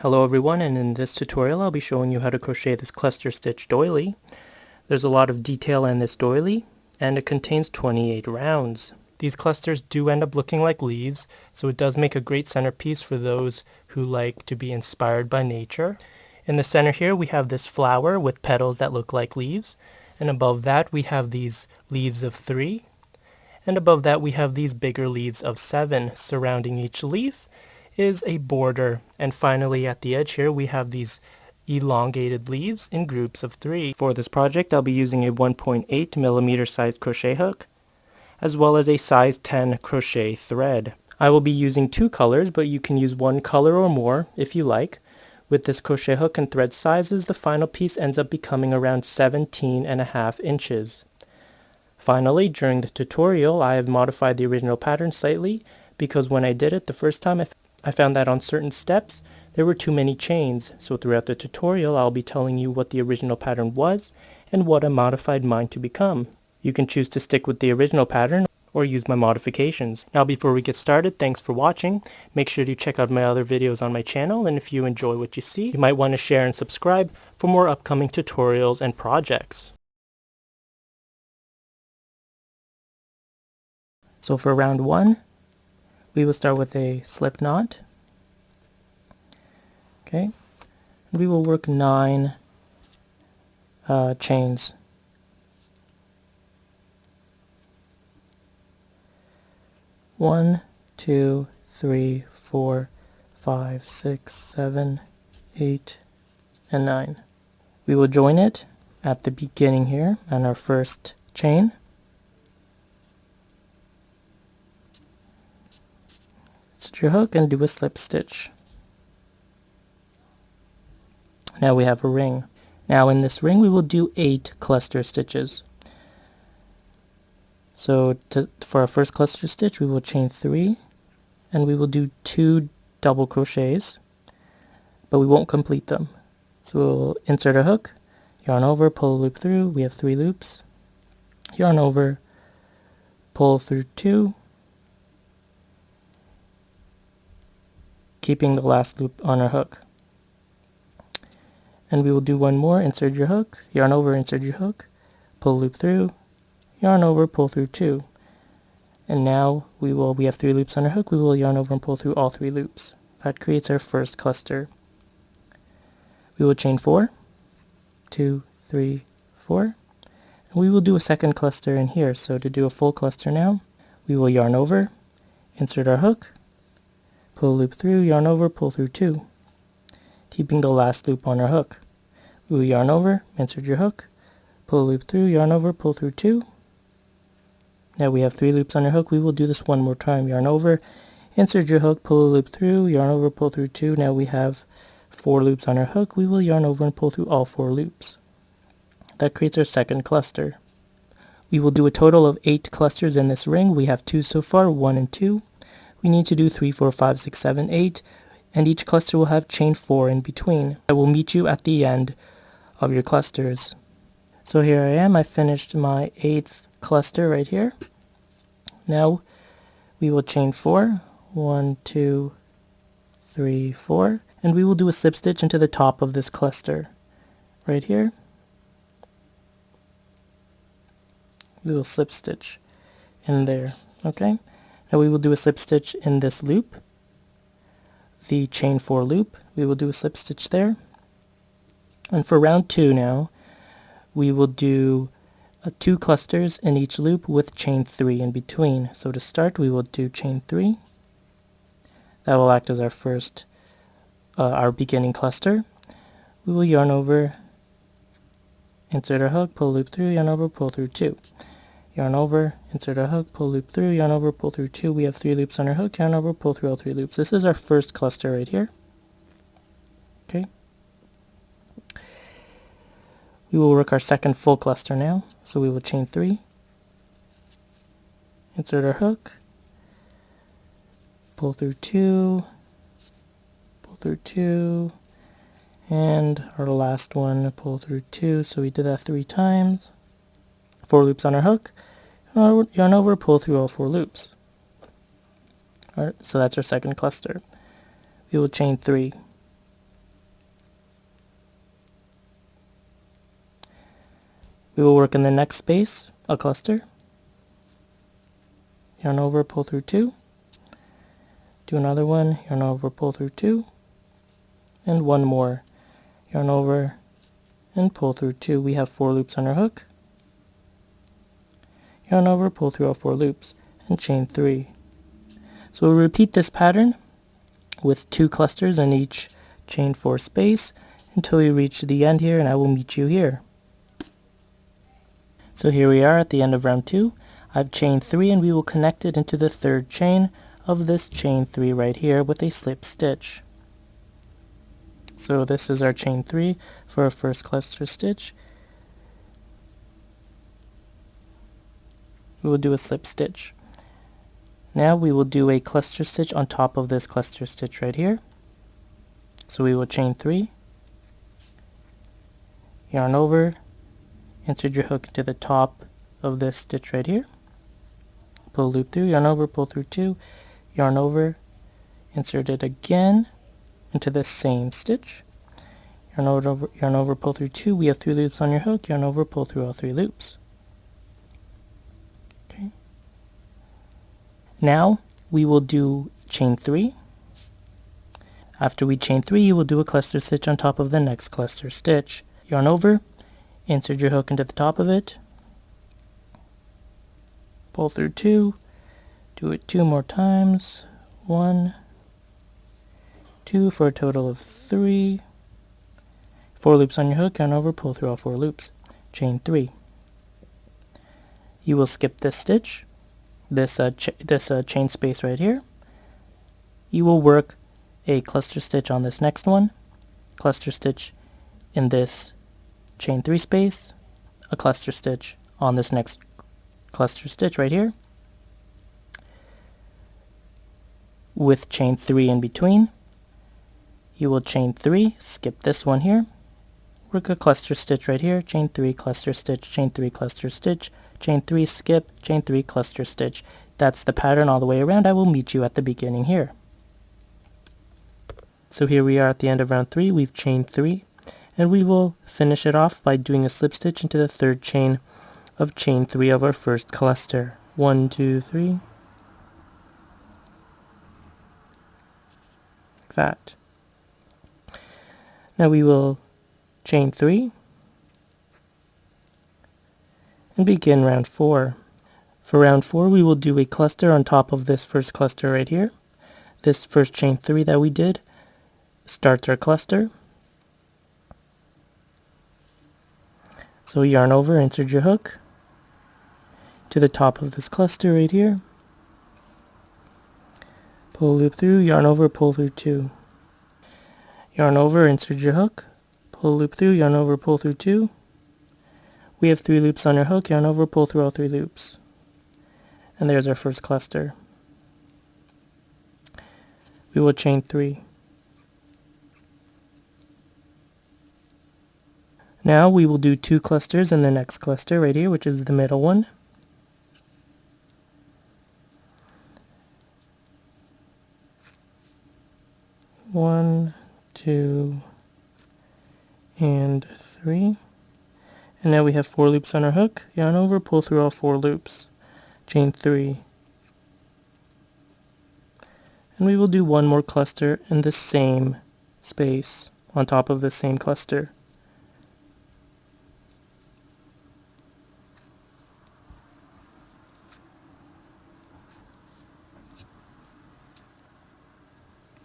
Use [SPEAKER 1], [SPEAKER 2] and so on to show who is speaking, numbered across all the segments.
[SPEAKER 1] Hello everyone, and in this tutorial I'll be showing you how to crochet this cluster stitch doily. There's a lot of detail in this doily, and it contains 28 rounds. These clusters do end up looking like leaves, so it does make a great centerpiece for those who like to be inspired by nature. In the center here we have this flower with petals that look like leaves, and above that we have these leaves of 3, and above that we have these bigger leaves of 7. Surrounding each leaf is a border, and finally at the edge here we have these elongated leaves in groups of 3. For this project I'll be using a 1.8 millimeter sized crochet hook as well as a size 10 crochet thread. I will be using 2 colors, but you can use 1 color or more if you like. With this crochet hook and thread sizes, the final piece ends up becoming around 17.5 inches. Finally, during the tutorial I have modified the original pattern slightly because when I did it the first time I found that on certain steps there were too many chains, so throughout the tutorial I'll be telling you what the original pattern was and what I modified mine to become. You can choose to stick with the original pattern or use my modifications. Now before we get started, thanks for watching. Make sure to check out my other videos on my channel, and if you enjoy what you see, you might want to share and subscribe for more upcoming tutorials and projects. So for round 1, we will start with a slip knot. Okay, and we will work 9 chains. 1, 2, 3, 4, 5, 6, 7, 8, and 9. We will join it at the beginning here on our first chain. Stitch your hook and do a slip stitch. Now we have a ring. Now in this ring we will do 8 cluster stitches. So for our first cluster stitch we will chain 3 and we will do 2 double crochets, but we won't complete them. So we'll insert a hook, yarn over, pull a loop through, we have 3 loops, yarn over, pull through 2, keeping the last loop on our hook. And we will do one more, insert your hook, yarn over, insert your hook, pull a loop through, yarn over, pull through 2. And now we have 3 loops on our hook, we will yarn over and pull through all 3 loops. That creates our first cluster. We will chain 4, 2, 3, 4, and we will do a second cluster in here. So to do a full cluster now, we will yarn over, insert our hook, pull a loop through, yarn over, pull through 2, keeping the last loop on our hook. We will yarn over, insert your hook, pull a loop through, yarn over, pull through 2. Now we have 3 loops on our hook. We will do this one more time. Yarn over, insert your hook, pull a loop through, yarn over, pull through 2. Now we have 4 loops on our hook. We will yarn over and pull through all 4 loops. That creates our second cluster. We will do a total of 8 clusters in this ring. We have 2 so far, 1 and 2. We need to do 3, 4, 5, 6, 7, 8, and each cluster will have chain 4 in between. I will meet you at the end of your clusters. So here I am. I finished my 8th cluster right here. Now we will chain 4, 1, 2, 3, 4, and we will do a slip stitch into the top of this cluster right here. We will slip stitch in there. Okay, now we will do a slip stitch in this loop, the chain 4 loop. We will do a slip stitch there. And for round 2 now, we will do 2 clusters in each loop with chain 3 in between. So to start we will do chain 3. That will act as our first, our beginning cluster. We will yarn over, insert our hook, pull loop through, yarn over, pull through 2. Yarn over, insert our hook, pull loop through, yarn over, pull through 2. We have 3 loops on our hook, yarn over, pull through all 3 loops. This is our first cluster right here. Okay. We will work our second full cluster now. So we will chain 3, insert our hook, pull through 2, pull through 2, and our last one, pull through 2. So we did that 3 times. 4 loops on our hook, yarn over, pull through all 4 loops. Alright, so that's our second cluster. We will chain 3, We will work in the next space a cluster, yarn over, pull through 2, do another one, yarn over, pull through 2, and one more, yarn over and pull through 2. We have 4 loops on our hook, yarn over, pull through all 4 loops, and chain 3. So we'll repeat this pattern with 2 clusters in each chain 4 space until we reach the end here, and I will meet you here. So here we are at the end of round 2. I've chained 3 and we will connect it into the third chain of this chain 3 right here with a slip stitch. So this is our chain 3 for our first cluster stitch. We will do a slip stitch. Now we will do a cluster stitch on top of this cluster stitch right here. So we will chain 3, yarn over, insert your hook into the top of this stitch right here, pull a loop through, yarn over, pull through 2, yarn over, insert it again into the same stitch, yarn over, pull through 2. We have 3 loops on your hook, yarn over, pull through all 3 loops. Okay. Now we will do chain 3. After we chain 3, you will do a cluster stitch on top of the next cluster stitch. Yarn over, insert your hook into the top of it, pull through 2, do it 2 more times, 1, 2 for a total of 3, 4 loops on your hook, yarn over, pull through all 4 loops, chain 3. You will skip this stitch, this chain space right here. You will work a cluster stitch on this next one, cluster stitch in this chain 3 space, a cluster stitch on this next cluster stitch right here, with chain 3 in between. You will chain 3, skip this one here, work a cluster stitch right here, chain 3, cluster stitch, chain 3, cluster stitch, chain 3, skip, chain 3, cluster stitch. That's the pattern all the way around. I will meet you at the beginning here. So here we are at the end of round 3. We've chained 3, and we will finish it off by doing a slip stitch into the third chain of chain 3 of our first cluster. 1, 2, 3. Like that. Now we will chain 3 and begin round 4. For round 4, we will do a cluster on top of this first cluster right here. This first chain 3 that we did starts our cluster. So yarn over, insert your hook to the top of this cluster right here. Pull a loop through, yarn over, pull through 2. Yarn over, insert your hook, pull a loop through, yarn over, pull through 2. We have 3 loops on your hook, yarn over, pull through all 3 loops. And there's our first cluster. We will chain 3. Now we will do 2 clusters in the next cluster right here, which is the middle one. One, 2, and 3. And now we have 4 loops on our hook, yarn over, pull through all 4 loops, chain 3. And we will do one more cluster in the same space on top of the same cluster.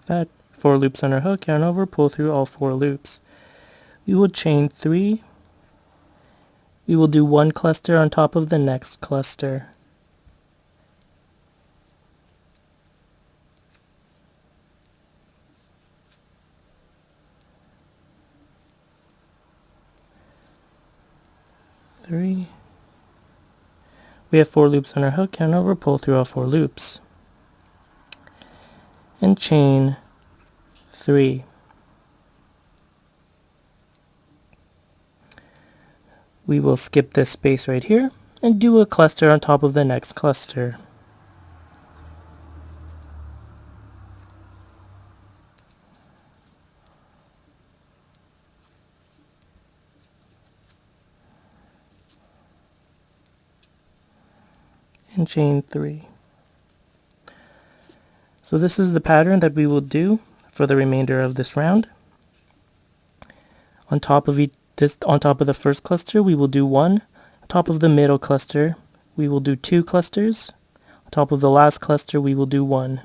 [SPEAKER 1] That 4 loops on our hook, yarn over, pull through all 4 loops. We will chain 3. We will do one cluster on top of the next cluster. Three. We have 4 loops on our hook, yarn over, pull through all 4 loops. And chain 3. We will skip this space right here and do a cluster on top of the next cluster. and chain 3. So this is the pattern that we will do for the remainder of this round. On top of on top of the first cluster, we will do 1. On top of the middle cluster, we will do 2 clusters. On top of the last cluster, we will do 1.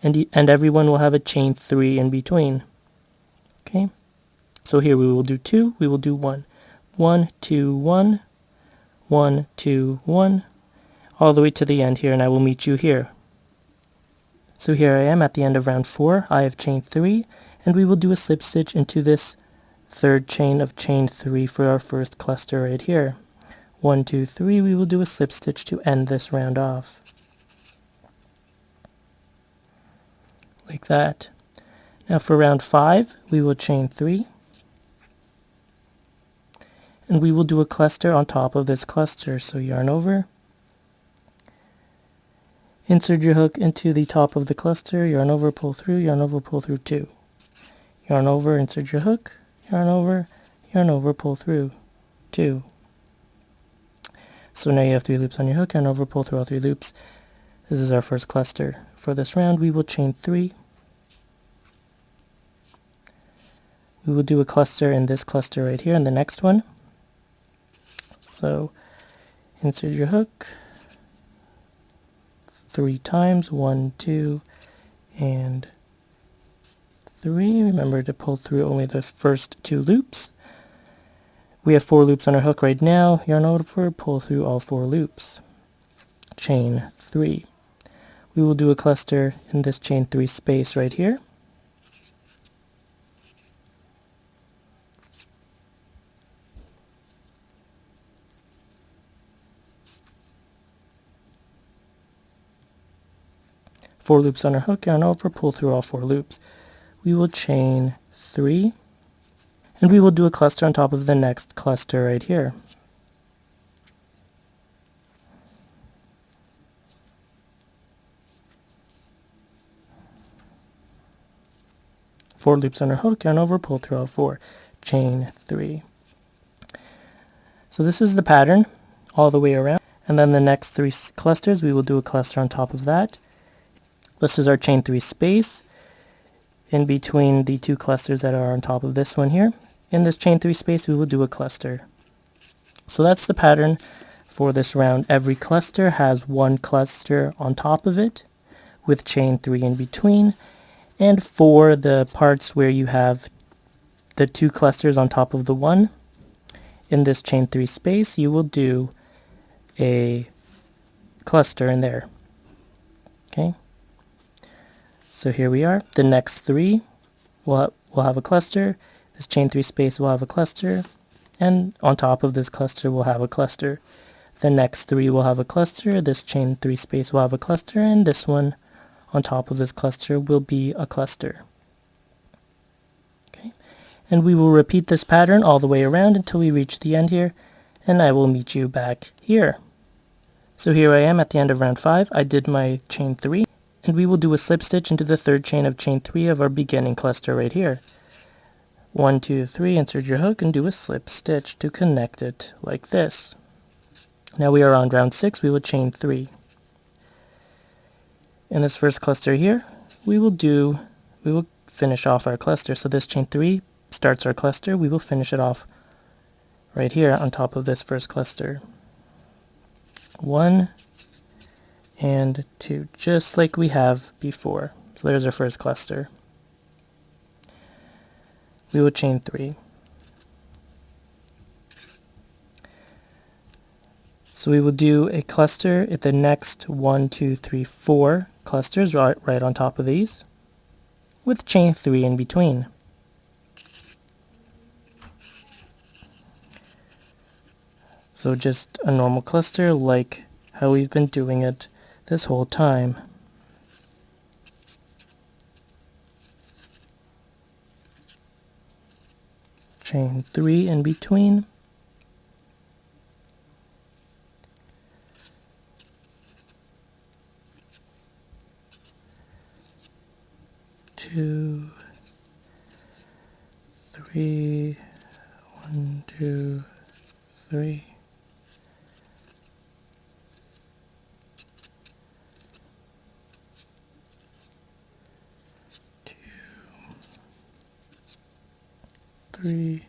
[SPEAKER 1] And everyone will have a chain 3 in between. Okay? So here we will do 2, we will do 1. 1, 2, 1, 1, 2, 1, all the way to the end here, and I will meet you here. So here I am at the end of round 4. I have chain 3, and we will do a slip stitch into this third chain of chain 3 for our first cluster right here. 1, 2, 3, we will do a slip stitch to end this round off. Like that. Now for round 5, we will chain 3. And we will do a cluster on top of this cluster. So yarn over. Insert your hook into the top of the cluster, yarn over, pull through, yarn over, pull through 2. Yarn over, insert your hook, yarn over, pull through 2. So now you have 3 loops on your hook, yarn over, pull through all 3 loops. This is our first cluster. For this round, we will chain 3. We will do a cluster in this cluster right here, and the next one. So insert your hook 3 times, 1, 2, and 3. Remember to pull through only the first 2 loops. We have 4 loops on our hook right now. Yarn over, pull through all 4 loops. Chain 3. We will do a cluster in this chain 3 space right here. Four loops on our hook, yarn over, pull through all 4 loops. We will chain 3, and we will do a cluster on top of the next cluster right here. Four loops on our hook, yarn over, pull through all 4. Chain 3. So this is the pattern all the way around, and then the next 3 clusters, we will do a cluster on top of that. This is our chain 3 space in between the 2 clusters that are on top of this one here. In this chain 3 space, we will do a cluster. So that's the pattern for this round. Every cluster has 1 cluster on top of it with chain 3 in between. And for the parts where you have the 2 clusters on top of the 1, in this chain 3 space, you will do a cluster in there. Okay? So here we are. The next 3 will have a cluster. This chain 3 space will have a cluster. And on top of this cluster will have a cluster. The next 3 will have a cluster. This chain 3 space will have a cluster. And this one on top of this cluster will be a cluster. Okay. And we will repeat this pattern all the way around until we reach the end here. And I will meet you back here. So here I am at the end of round 5. I did my chain 3. And we will do a slip stitch into the third chain of chain 3 of our beginning cluster right here. 1, 2, 3, insert your hook and do a slip stitch to connect it like this. Now we are on round 6, we will chain 3. In this first cluster here, we will finish off our cluster. So this chain 3 starts our cluster, we will finish it off right here on top of this first cluster. 1 and 2, just like we have before. So there's our first cluster. We will chain 3. So we will do a cluster at the next 1, 2, 3, 4 clusters right on top of these with chain 3 in between. So just a normal cluster like how we've been doing it this whole time. Chain 3 in between. Two, 3, 1, 2, 3. 3,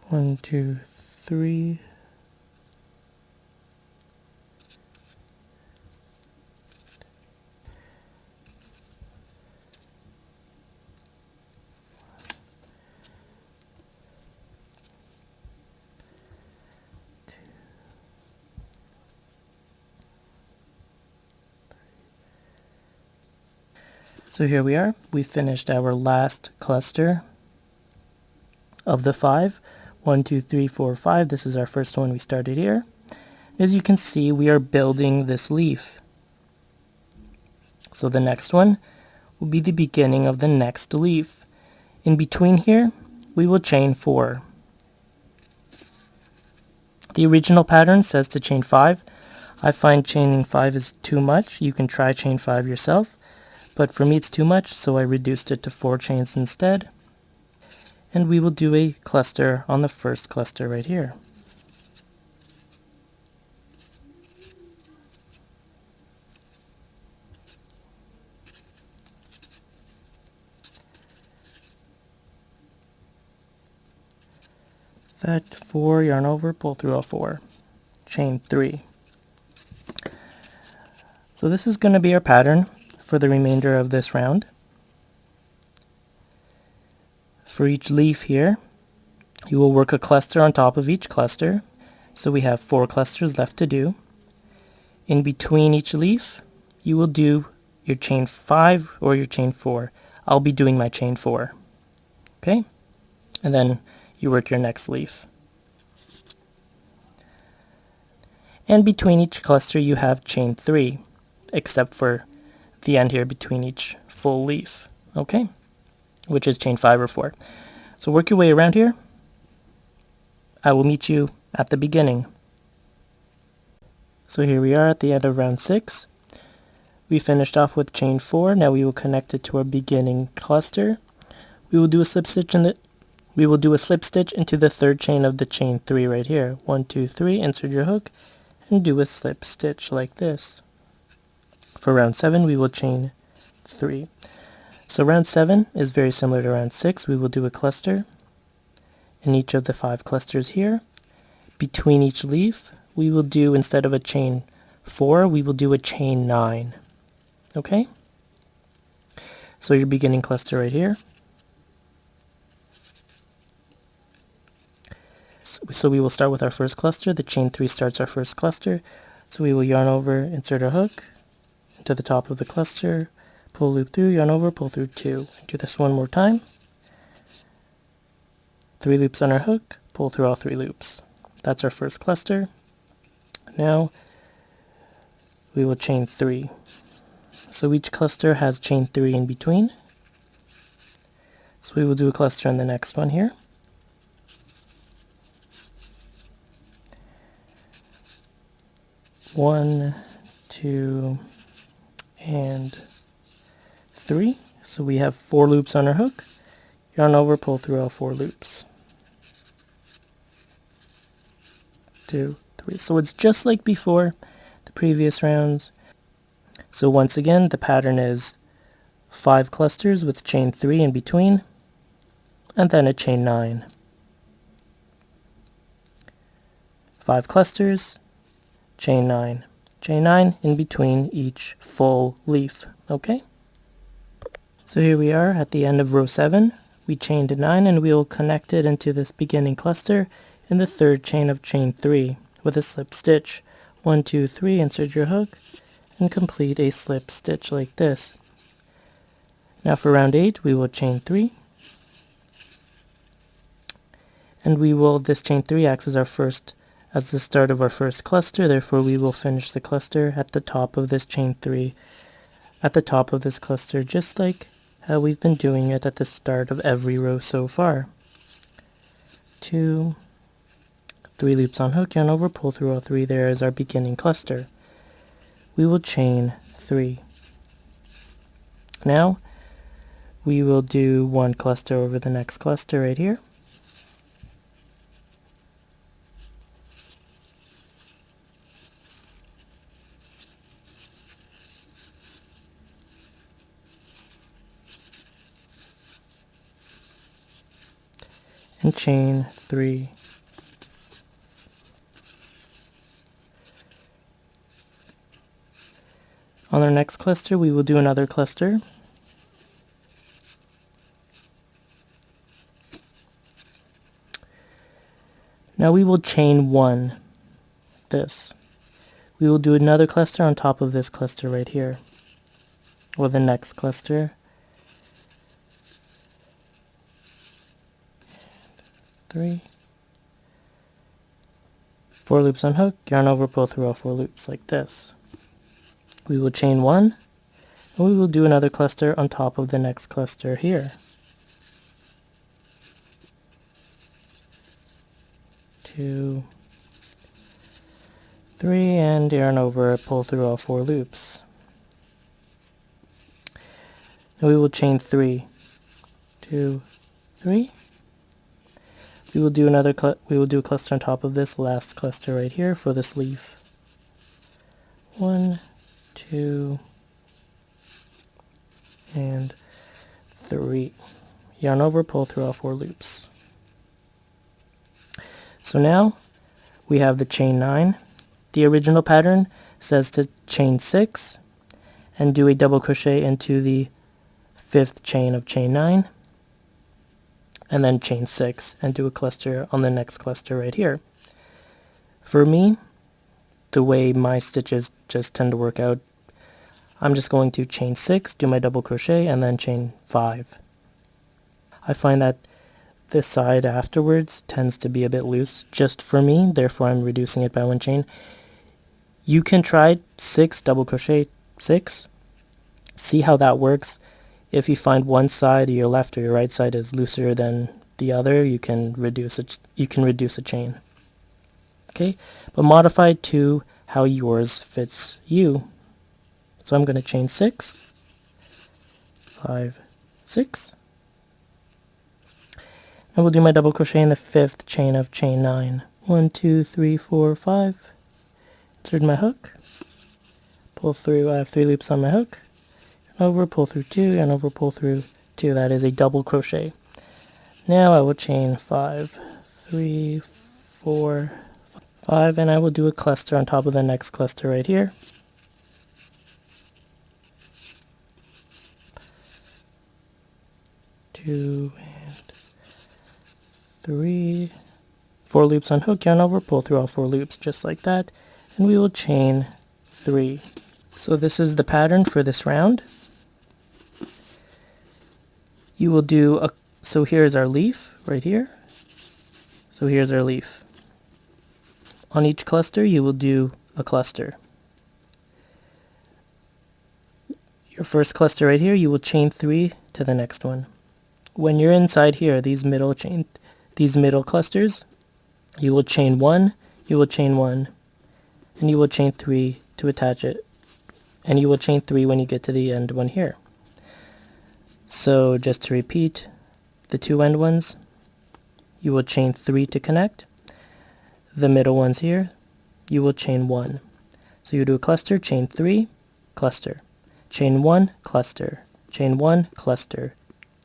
[SPEAKER 1] 1, 2, 3. So here we are. We finished our last cluster of the 5. 1, 2, 3, 4, 5. This is our first one. We started here. As you can see, we are building this leaf. So the next one will be the beginning of the next leaf. In between here, we will chain 4. The original pattern says to chain 5. I find chaining 5 is too much. You can try chain 5 yourself, but for me it's too much, so I reduced it to 4 chains instead. And we will do a cluster on the first cluster right here. That 4, yarn over, pull through all 4, chain 3. So this is going to be our pattern for the remainder of this round. For each leaf here, you will work a cluster on top of each cluster. So we have 4 clusters left to do. In between each leaf, you will do your chain 5 or your chain 4. I'll be doing my chain 4. Okay? And then you work your next leaf. And between each cluster you have chain 3, except for the end here between each full leaf. Okay? Which is chain 5 or 4. So work your way around here. I will meet you at the beginning. So here we are at the end of round 6. We finished off with chain 4. Now we will connect it to our beginning cluster. We will do a slip stitch into the third chain of the chain 3 right here. 1, 2, 3, insert your hook and do a slip stitch like this. For round 7 we will chain 3. So round 7 is very similar to round 6. We will do a cluster in each of the 5 clusters here. Between each leaf we will do, instead of a chain 4, we will do a chain 9. Okay? So your beginning cluster right here. So we will start with our first cluster. The chain 3 starts our first cluster. So we will yarn over, insert a hook to the top of the cluster, pull loop through, yarn over, pull through 2. Do this one more time. 3 loops on our hook, pull through all 3 loops. That's our first cluster. Now we will chain 3. So each cluster has chain 3 in between. So we will do a cluster in the next one here. One, 2, and 3. So we have 4 loops on our hook. Yarn over, pull through all 4 loops. 2, 3. So it's just like before the previous rounds. So once again, the pattern is 5 clusters with chain 3 in between, and then a chain 9. 5 clusters, chain 9. Chain 9 in between each full leaf. Okay? So here we are at the end of row 7. We chained 9 and we will connect it into this beginning cluster in the third chain of chain 3 with a slip stitch. 1, 2, 3, insert your hook and complete a slip stitch like this. Now for round 8 we will chain 3, and this chain 3 acts as the start of our first cluster, therefore we will finish the cluster at the top of this chain 3 at the top of this cluster, just like how we've been doing it at the start of every row so far. 2, 3 loops on hook, yarn over, pull through all 3. There is our beginning cluster. We will chain 3. Now we will do one cluster over the next cluster right here. and chain 3. On our next cluster, we will do another cluster. Now we will chain 1, this. We will do another cluster on top of this cluster right here, or the next cluster. 3. 4 loops on hook, yarn over, pull through all 4 loops like this. We will chain 1, and we will do another cluster on top of the next cluster here. 2, 3, and yarn over, pull through all 4 loops. Now we will chain 3, 2, 3. We will do a cluster on top of this last cluster right here for this leaf. 1, 2, and 3. Yarn over, pull through all 4 loops. So now we have the chain 9. The original pattern says to chain 6 and do a double crochet into the 5th chain of chain 9, and then chain 6 and do a cluster on the next cluster right here. For me, the way my stitches just tend to work out, I'm just going to chain 6, do my double crochet, and then chain 5. I find that this side afterwards tends to be a bit loose just for me, therefore I'm reducing it by 1 chain. You can try 6, double crochet 6, see how that works. If you find one side, your left or your right side, is looser than the other, you can reduce a chain. Okay, but modify to how yours fits you. So I'm going to chain 6, 5, 6. And we'll do my double crochet in the 5th chain of chain 9. 1, 2, 3, 4, 5. Insert my hook. Pull through. I have 3 loops on my hook. Yarn over, pull through 2, yarn over, pull through 2. That is a double crochet. Now I will chain 5, 3, 4, 5, and I will do a cluster on top of the next cluster right here. 2 and 3, 4 loops on hook, yarn over, pull through all 4 loops just like that, and we will chain 3. So this is the pattern for this round. You will do a, so here's our leaf right here. So here's our leaf. On each cluster you will do a cluster. Your first cluster right here, you will chain 3 to the next one. When you're inside here, these middle clusters, you will chain 1, you will chain 1, and you will chain 3 to attach it. And you will chain 3 when you get to the end one here. So just to repeat, the 2 end ones, you will chain 3 to connect. The middle ones here, you will chain 1. So you do a cluster, chain 3, cluster, chain 1, cluster, chain 1, cluster,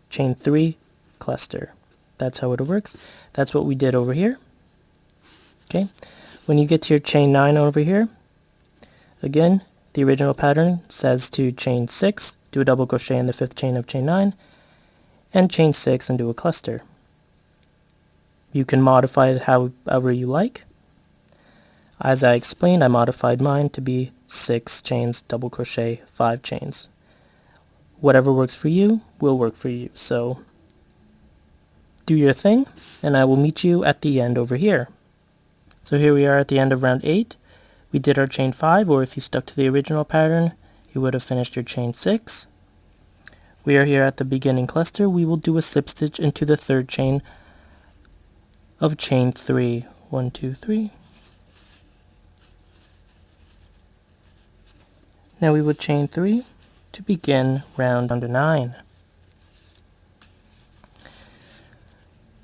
[SPEAKER 1] chain 3, cluster. That's how it works. That's what we did over here. Okay. When you get to your chain 9 over here, again, the original pattern says to chain 6, do a double crochet in the 5th chain of chain 9, and chain 6 and do a cluster. You can modify it however you like. As I explained, I modified mine to be 6 chains, double crochet, 5 chains. Whatever works for you will work for you. So do your thing, and I will meet you at the end over here. So here we are at the end of round 8. We did our chain 5, or if you stuck to the original pattern, you would have finished your chain 6. We are here at the beginning cluster. We will do a slip stitch into the 3rd chain of chain 3. 1, 2, 3. Now we will chain 3 to begin round number 9.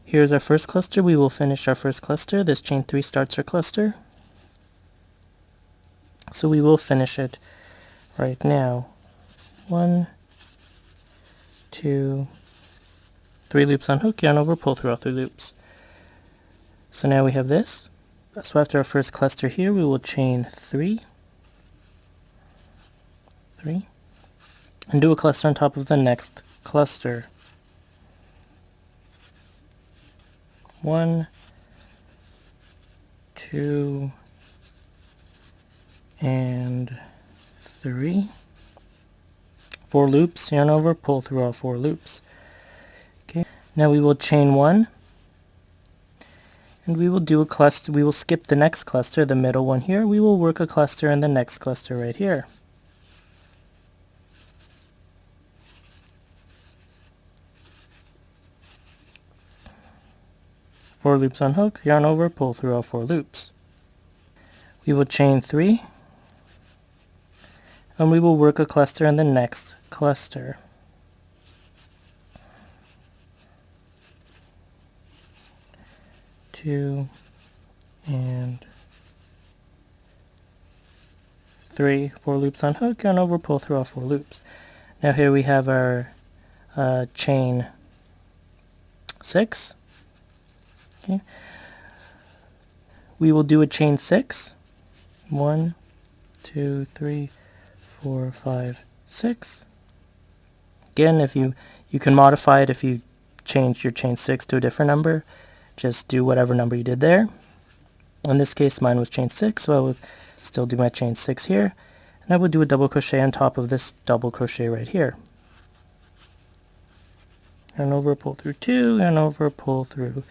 [SPEAKER 1] Here's our first cluster. We will finish our first cluster. This chain 3 starts our cluster. So we will finish it right now. 1, 2, 3 loops on hook, yarn over, pull through all 3 loops. So now we have this. So after our first cluster here, we will chain 3, and do a cluster on top of the next cluster. 1, 2, and 3. 4 loops, yarn over, pull through all 4 loops. Okay, now we will chain 1, and we will do a cluster. We will skip the next cluster, the middle one here. We will work a cluster in the next cluster right here. Four loops on hook, yarn over, pull through all 4 loops. We will chain 3, and we will work a cluster in the next cluster. Two and 3, 4 loops on hook, yarn over, pull through all 4 loops. Now here we have our chain 6. Okay. We will do a chain 6. 1, 2, 3, 4, 5, 6. Again, if you can modify it if you change your chain 6 to a different number. Just do whatever number you did there. In this case, mine was chain 6, so I would still do my chain 6 here, and I would do a double crochet on top of this double crochet right here. Yarn over, pull through 2, yarn over, pull through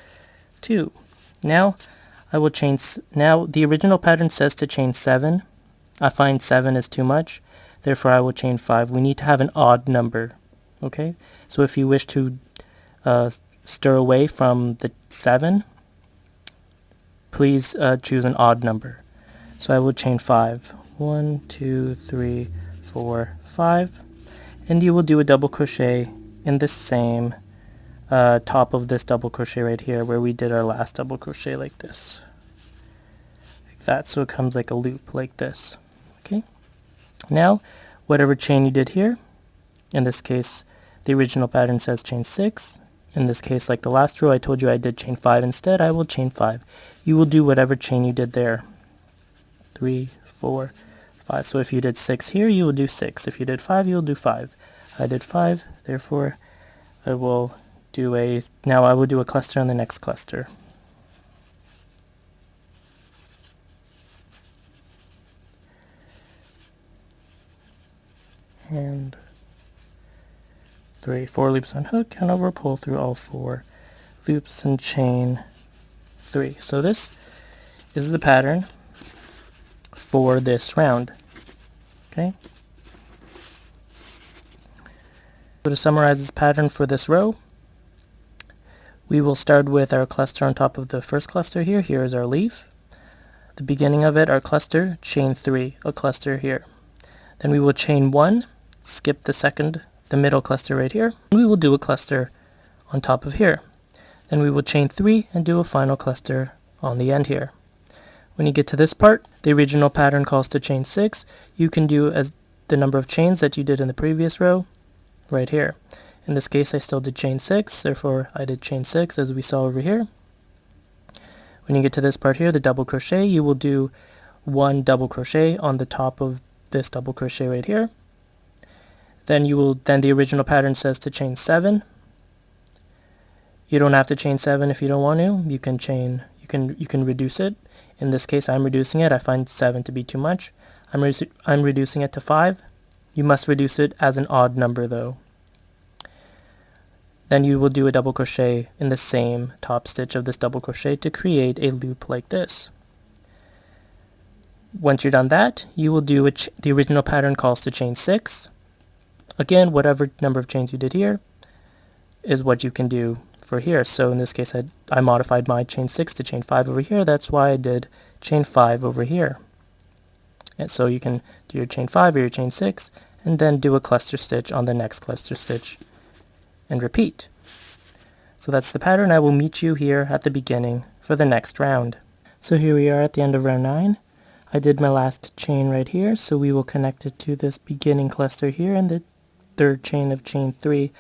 [SPEAKER 1] 2. Now I will chain. Now the original pattern says to chain 7. I find 7 is too much, therefore I will chain 5. We need to have an odd number. Okay, so if you wish to stir away from the 7, please choose an odd number. So I will chain 5. 1, 2, 3, 4, 5, and you will do a double crochet in the same top of this double crochet right here where we did our last double crochet, like this, like that, so it comes like a loop like this. Okay, now whatever chain you did here, in this case the original pattern says chain 6. In this case, like the last row, I told you I did chain 5 instead. I will chain 5. You will do whatever chain you did there. 3, 4, 5. So if you did 6 here, you will do 6. If you did 5, you will do 5. I did 5, therefore I will do a, now I will do a cluster on the next cluster. And 3, 4 loops on hook, and over, pull through all 4 loops and chain 3. So this is the pattern for this round. Okay. So to summarize this pattern for this row, we will start with our cluster on top of the first cluster here. Here is our leaf. The beginning of it, our cluster, chain 3, a cluster here. Then we will chain 1, skip the middle cluster right here, and we will do a cluster on top of here. Then we will chain 3 and do a final cluster on the end here. When you get to this part, the original pattern calls to chain 6. You can do as the number of chains that you did in the previous row right here. In this case, I still did chain 6, therefore I did chain 6 as we saw over here. When you get to this part here, the double crochet, you will do 1 double crochet on the top of this double crochet right here. Then the original pattern says to chain 7. You don't have to chain 7 if you don't want to. You can reduce it. In this case, I'm reducing it. I find 7 to be too much. I'm reducing it to 5. You must reduce it as an odd number though. Then you will do a double crochet in the same top stitch of this double crochet to create a loop like this. Once you're done that, you will do the original pattern calls to chain 6. Again, whatever number of chains you did here is what you can do for here. So in this case, I modified my chain 6 to chain 5 over here. That's why I did chain 5 over here. And so you can do your chain 5 or your chain 6, and then do a cluster stitch on the next cluster stitch, and repeat. So that's the pattern. I will meet you here at the beginning for the next round. So here we are at the end of round 9. I did my last chain right here, so we will connect it to this beginning cluster here in the third chain of chain 3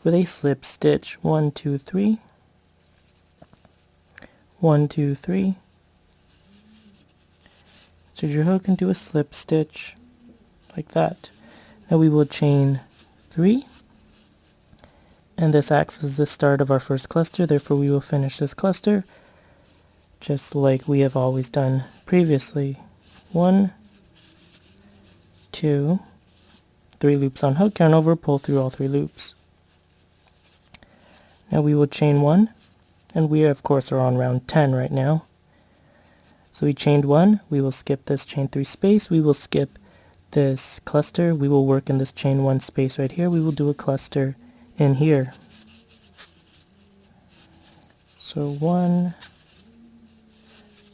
[SPEAKER 1] with a slip stitch. 1, 2, 3. 1, 2, 3. Insert your hook and do a slip stitch like that. Now we will chain 3, and this acts as the start of our first cluster, therefore we will finish this cluster just like we have always done previously. 1, 2, 3 loops on hook, yarn over, pull through all 3 loops. Now we will chain 1, and we of course are on round 10 right now. So we chained 1, we will skip this chain 3 space, we will skip this cluster, we will work in this chain 1 space right here, we will do a cluster in here. So 1,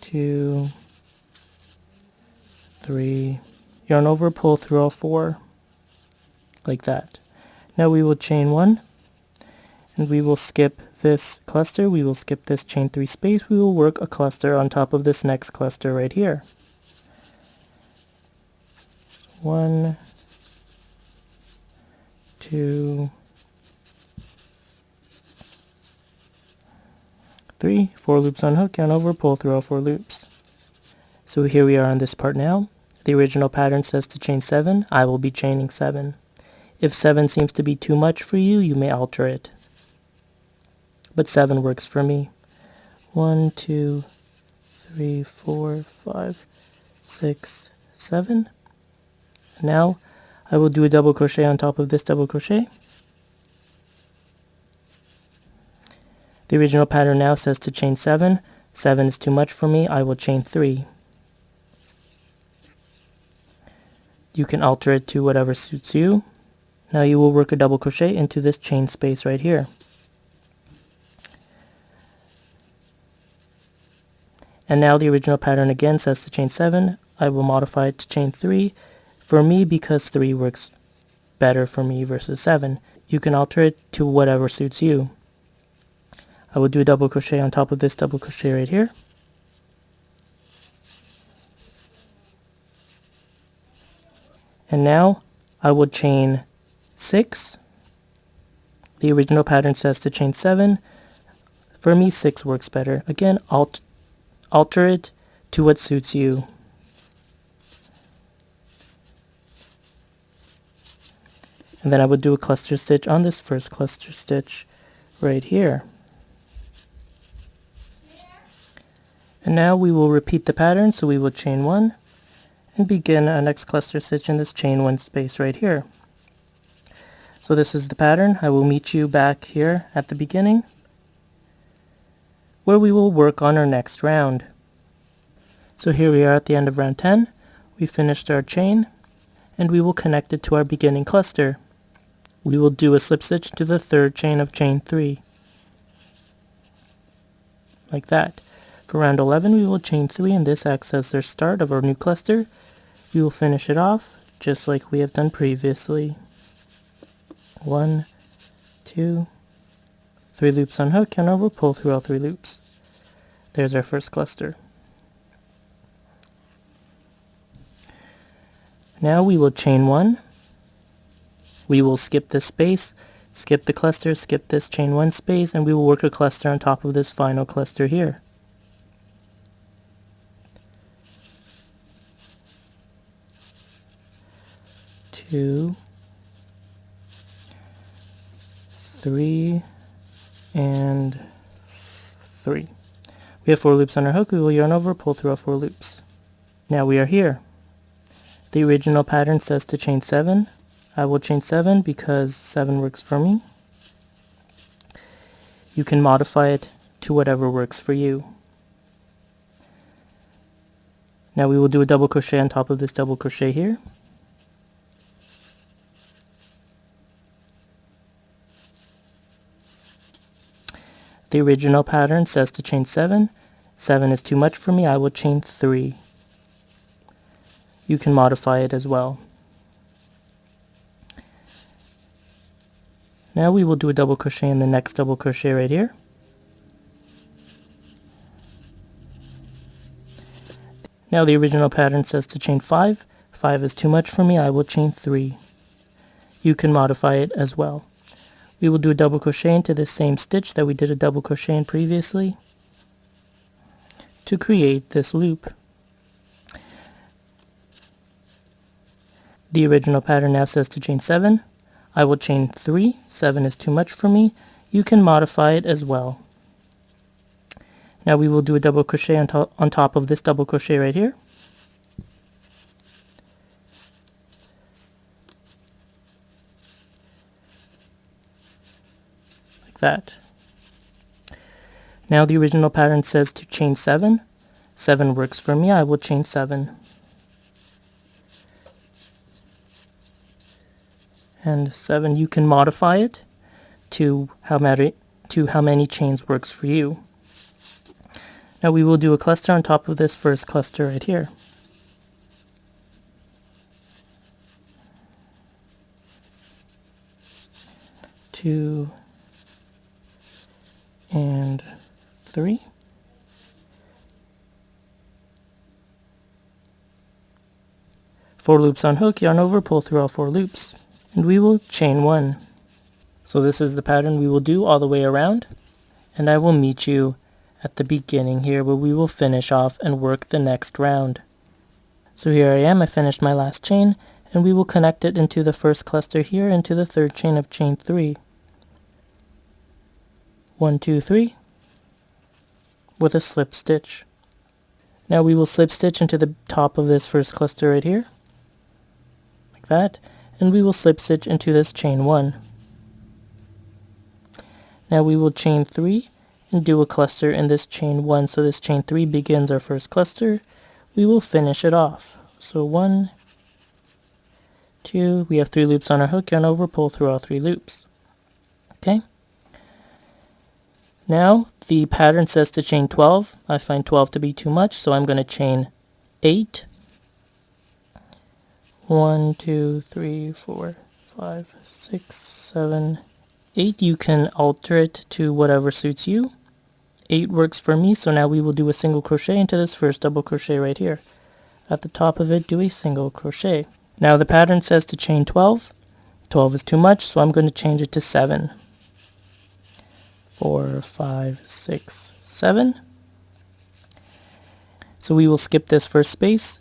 [SPEAKER 1] 2, 3, yarn over, pull through all 4, like that. Now we will chain 1, and we will skip this cluster, we will skip this chain 3 space, we will work a cluster on top of this next cluster right here. 1, 2, 3, 4 loops on hook, yarn over, pull through all 4 loops. So here we are on this part now. The original pattern says to chain 7. I will be chaining 7. If 7 seems to be too much for you, you may alter it. But 7 works for me. 1, 2, 3, 4, 5, 6, 7. Now I will do a double crochet on top of this double crochet. The original pattern now says to chain 7. 7 is too much for me. I will chain 3. You can alter it to whatever suits you. Now you will work a double crochet into this chain space right here. And now the original pattern again says to chain 7. I will modify it to chain 3 for me because 3 works better for me versus 7. You can alter it to whatever suits you. I will do a double crochet on top of this double crochet right here. And now I will chain 6. The original pattern says to chain 7. For me, 6 works better. Again, alter it to what suits you. And then I would do a cluster stitch on this first cluster stitch right here. And now we will repeat the pattern, so we will chain 1 and begin our next cluster stitch in this chain 1 space right here. So this is the pattern. I will meet you back here at the beginning where we will work on our next round. So here we are at the end of round 10. We finished our chain and we will connect it to our beginning cluster. We will do a slip stitch to the third chain of chain 3 like that. For round 11 we will chain 3, and this acts as the start of our new cluster. We will finish it off just like we have done previously. 1, 2, 3 loops on hook, yarn over, pull through all 3 loops. There's our first cluster. Now we will chain 1. We will skip this space, skip the cluster, skip this chain 1 space, and we will work a cluster on top of this final cluster here. 2, 3, and 3. We have 4 loops on our hook. We will yarn over, pull through all 4 loops. Now we are here. The original pattern says to chain 7. I will chain 7 because 7 works for me. You can modify it to whatever works for you. Now we will do a double crochet on top of this double crochet here. The original pattern says to chain 7. 7 is too much for me. I will chain 3. You can modify it as well. Now we will do a double crochet in the next double crochet right here. Now the original pattern says to chain 5. 5 is too much for me. I will chain 3. You can modify it as well. We will do a double crochet into this same stitch that we did a double crochet in previously. to create this loop. The original pattern now says to chain 7. I will chain 3. 7 is too much for me. You can modify it as well. Now we will do a double crochet on top of this double crochet right here. Like that. Now the original pattern says to chain 7. 7 works for me. I will chain 7. And 7, you can modify it to how many chains works for you. Now we will do a cluster on top of this first cluster right here. Two and 3. Four loops on hook, yarn over, pull through all 4 loops, and we will chain 1. So this is the pattern we will do all the way around, and I will meet you at the beginning here where we will finish off and work the next round. So here I am, I finished my last chain, and we will connect it into the first cluster here into the third chain of chain 3. 1, 2, 3 with a slip stitch. Now we will slip stitch into the top of this first cluster right here, like that, and we will slip stitch into this chain 1. Now we will chain 3 and do a cluster in this chain 1. So this chain 3 begins our first cluster. We will finish it off. So 1, 2, we have 3 loops on our hook, yarn over, pull through all 3 loops. Okay. Now the pattern says to chain 12. I find 12 to be too much, so I'm going to chain 8. 1, 2, 3, 4, 5, 6, 7, 8. You can alter it to whatever suits you. 8 works for me, so now we will do a single crochet into this first double crochet right here. At the top of it, do a single crochet. Now the pattern says to chain 12. 12 is too much, so I'm going to change it to 7. 4, 5, 6, 7. So we will skip this first space,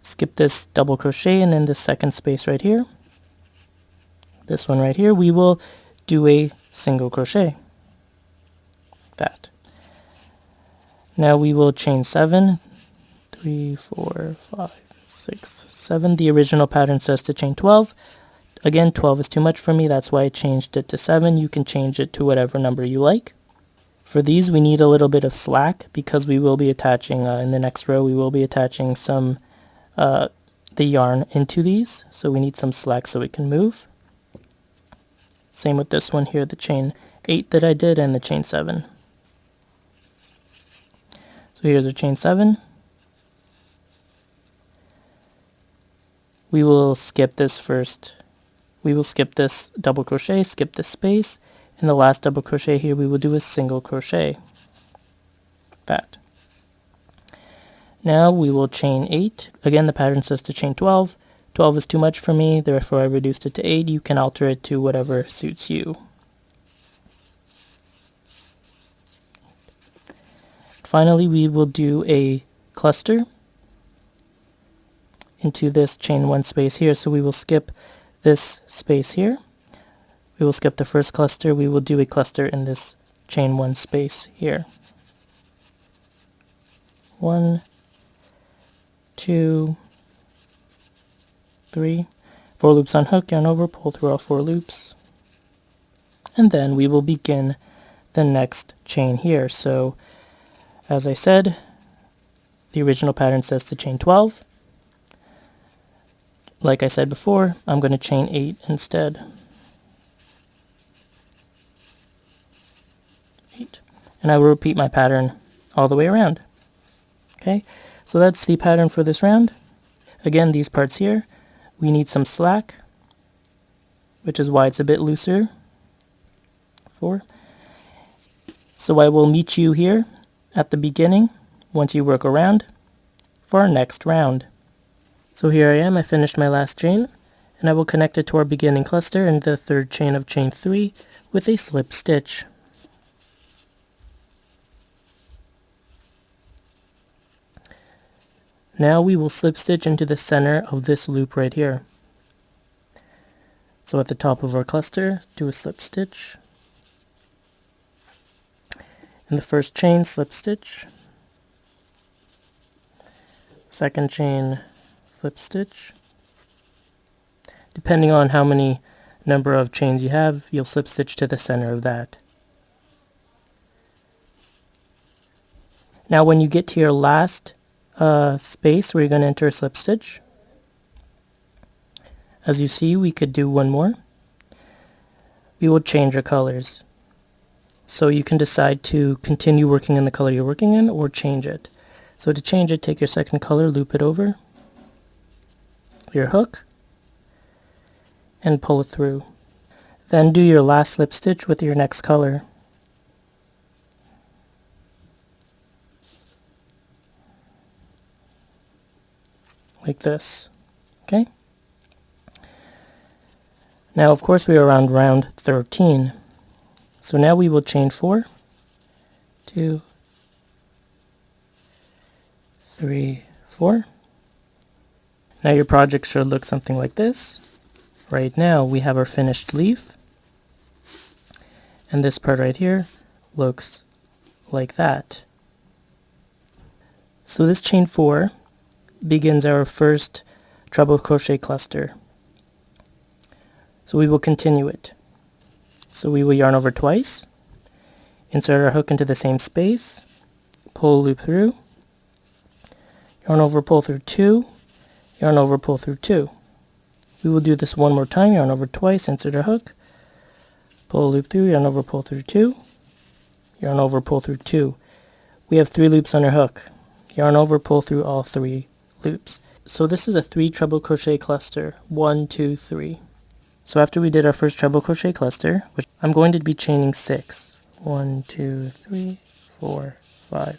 [SPEAKER 1] skip this double crochet, and in the second space right here, this one right here, we will do a single crochet. Like that. Now we will chain 7, 3, 4, 5, 6, 7. The original pattern says to chain 12. Again, 12 is too much for me, that's why I changed it to 7. You can change it to whatever number you like. For these, we need a little bit of slack because we will be attaching, in the next row, we will be attaching some, the yarn into these. So we need some slack so it can move. Same with this one here, the chain 8 that I did and the chain 7. So here's our chain 7. We will skip this first. We will skip this double crochet, skip this space. In the last double crochet here, we will do a single crochet. Like that. Now we will chain 8. Again, the pattern says to chain 12. 12 is too much for me, therefore I reduced it to 8. You can alter it to whatever suits you. Finally, we will do a cluster into this chain 1 space here. So we will skip this space here. We will skip the first cluster. We will do a cluster in this chain 1 space here. 1, 2, 3. 4 loops on hook, yarn over, pull through all 4 loops. And then we will begin the next chain here. So as I said, the original pattern says to chain 12. Like I said before, I'm going to chain 8 instead. 8. And I will repeat my pattern all the way around. Okay, so that's the pattern for this round. Again, these parts here, we need some slack, which is why it's a bit looser. 4. So I will meet you here at the beginning, once you work around, for our next round. So here I am, I finished my last chain, and I will connect it to our beginning cluster in the third chain of chain 3 with a slip stitch. Now we will slip stitch into the center of this loop right here. So at the top of our cluster, do a slip stitch. In the first chain, slip stitch. Second chain, slip stitch. Depending on how many number of chains you have, you'll slip stitch to the center of that. Now when you get to your last space where you're going to enter a slip stitch, as you see, we could do one more. We will change our colors. So you can decide to continue working in the color you're working in or change it. So to change it, take your second color, loop it over your hook, and pull it through. Then do your last slip stitch with your next color. Like this. Okay? Now of course we are around round 13. So now we will chain 4, 2, 3, 4. Now your project should look something like this. Right now we have our finished leaf, and this part right here looks like that. So this chain 4 begins our first treble crochet cluster. So we will continue it. So we will yarn over twice, insert our hook into the same space, pull a loop through, yarn over, pull through 2, yarn over, pull through 2. We will do this one more time, yarn over twice, insert our hook, pull a loop through, yarn over, pull through 2, yarn over, pull through 2. We have 3 loops on our hook. Yarn over, pull through all 3 loops. So this is a 3 treble crochet cluster, 1, 2, 3. So after we did our first treble crochet cluster, which I'm going to be chaining 6. 1, 2, 3, 4, 5,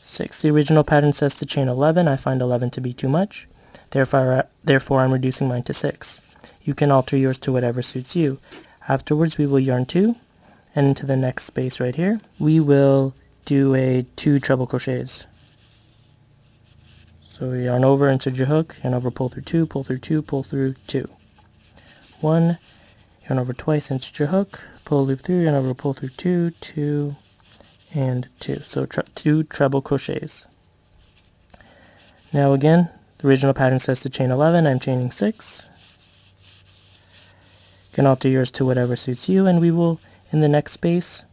[SPEAKER 1] 6. The original pattern says to chain 11. I find 11 to be too much. Therefore I'm reducing mine to 6. You can alter yours to whatever suits you. Afterwards we will yarn 2, and into the next space right here, we will do a 2 treble crochets. So yarn over, insert your hook, yarn over, pull through 2, pull through 2, pull through 2. 1, yarn over twice, insert your hook, pull a loop through, yarn over, pull through 2, 2, and 2. So 2 treble crochets. Now again, the original pattern says to chain 11. I'm chaining 6. You can alter yours to whatever suits you, and we will, in the next space,